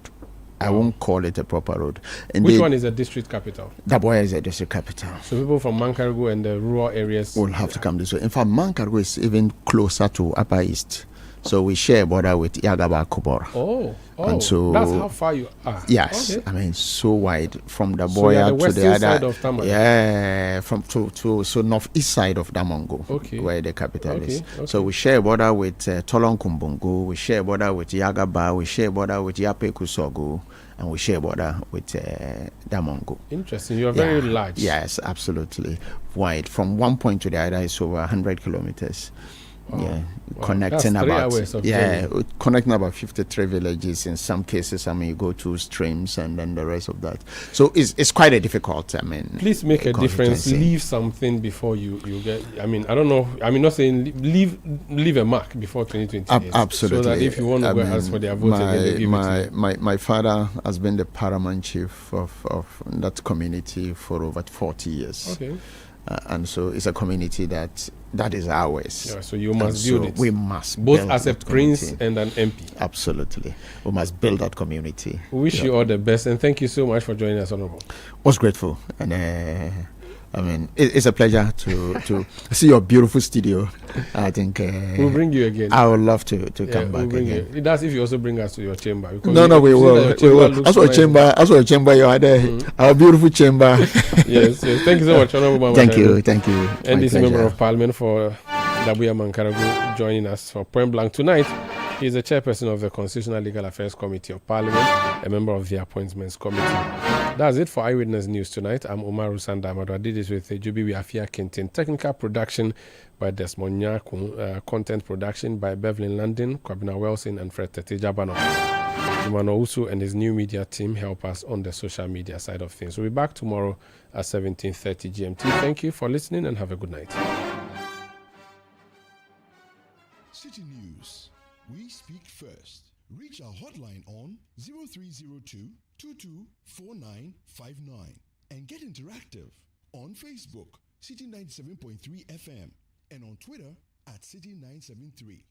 [SPEAKER 18] I won't call it a proper road. And
[SPEAKER 1] which one is a district capital?
[SPEAKER 18] Daboya is a district capital.
[SPEAKER 1] So people from Mankargo and the rural areas
[SPEAKER 18] will have to come this way. In fact, Mankargo is even closer to Upper East. So we share a border with Yagaba Kubora.
[SPEAKER 1] Oh,
[SPEAKER 18] and so
[SPEAKER 1] that's how far you are.
[SPEAKER 18] Yes,
[SPEAKER 1] okay.
[SPEAKER 18] I mean so wide from the Boya to the other
[SPEAKER 1] side of Tamango.
[SPEAKER 18] Yeah, from to northeast side of Damongo,
[SPEAKER 1] okay,
[SPEAKER 18] where the capital is.
[SPEAKER 1] Okay.
[SPEAKER 18] So we share a border with Tolon Kumbungu, we share a border with Yagaba, we share a border with Yape Kusogo, and we share a border with Damongo.
[SPEAKER 1] Interesting. You are very large.
[SPEAKER 18] Yes, absolutely wide. From one point to the other is over 100 kilometers.
[SPEAKER 1] Wow.
[SPEAKER 18] Yeah,
[SPEAKER 1] wow.
[SPEAKER 18] Connecting
[SPEAKER 1] That's 3
[SPEAKER 18] about
[SPEAKER 1] hours of journey.
[SPEAKER 18] Connecting about 53 villages. In some cases, I mean, you go to streams and then the rest of that. So it's quite a difficult. I mean,
[SPEAKER 1] please make a difference. Leave something before you get. I mean, I don't know. I mean, not saying leave a mark before 2028.
[SPEAKER 18] Absolutely.
[SPEAKER 1] So that if you want to go ask for their vote,
[SPEAKER 18] my father has been the paramount chief of that community for over 40 years.
[SPEAKER 1] Okay.
[SPEAKER 18] And so it's a community that is ours.
[SPEAKER 1] Yeah, so you must build it.
[SPEAKER 18] We must
[SPEAKER 1] both as a prince and an MP.
[SPEAKER 18] Absolutely, we must build that community.
[SPEAKER 1] We wish you all the best, and thank you so much for joining us, Honorable.
[SPEAKER 18] Was grateful, and I mean, it's a pleasure to see your beautiful studio. I think
[SPEAKER 1] we'll bring you again.
[SPEAKER 18] I would love to come back
[SPEAKER 1] again. That's if you also bring us to your chamber.
[SPEAKER 18] No, we will. As for a chamber, you are there. Our beautiful chamber.
[SPEAKER 1] yes. Thank you so much, Honorable.
[SPEAKER 18] Thank you.
[SPEAKER 1] And this member of Parliament for Dabuya Mankaragu joining us for Point Blank tonight. He is the chairperson of the Constitutional Legal Affairs Committee of Parliament, a member of the Appointments Committee. That's it for Eyewitness News tonight. I'm Omar Rusanda Amado. I did this with Jubi Afia Kentin. Technical production by Desmond Nyakun. Content production by Beverly London, Kwabena Wilson, and Fred Tete Jabano. Jumano Usu and his new media team help us on the social media side of things. We'll be back tomorrow at 17:30 GMT. Thank you for listening and have a good night.
[SPEAKER 3] Citi News. We speak first. Reach our hotline on 0302 224959 and get interactive on Facebook, Citi 97.3 FM, and on Twitter at Citi 973.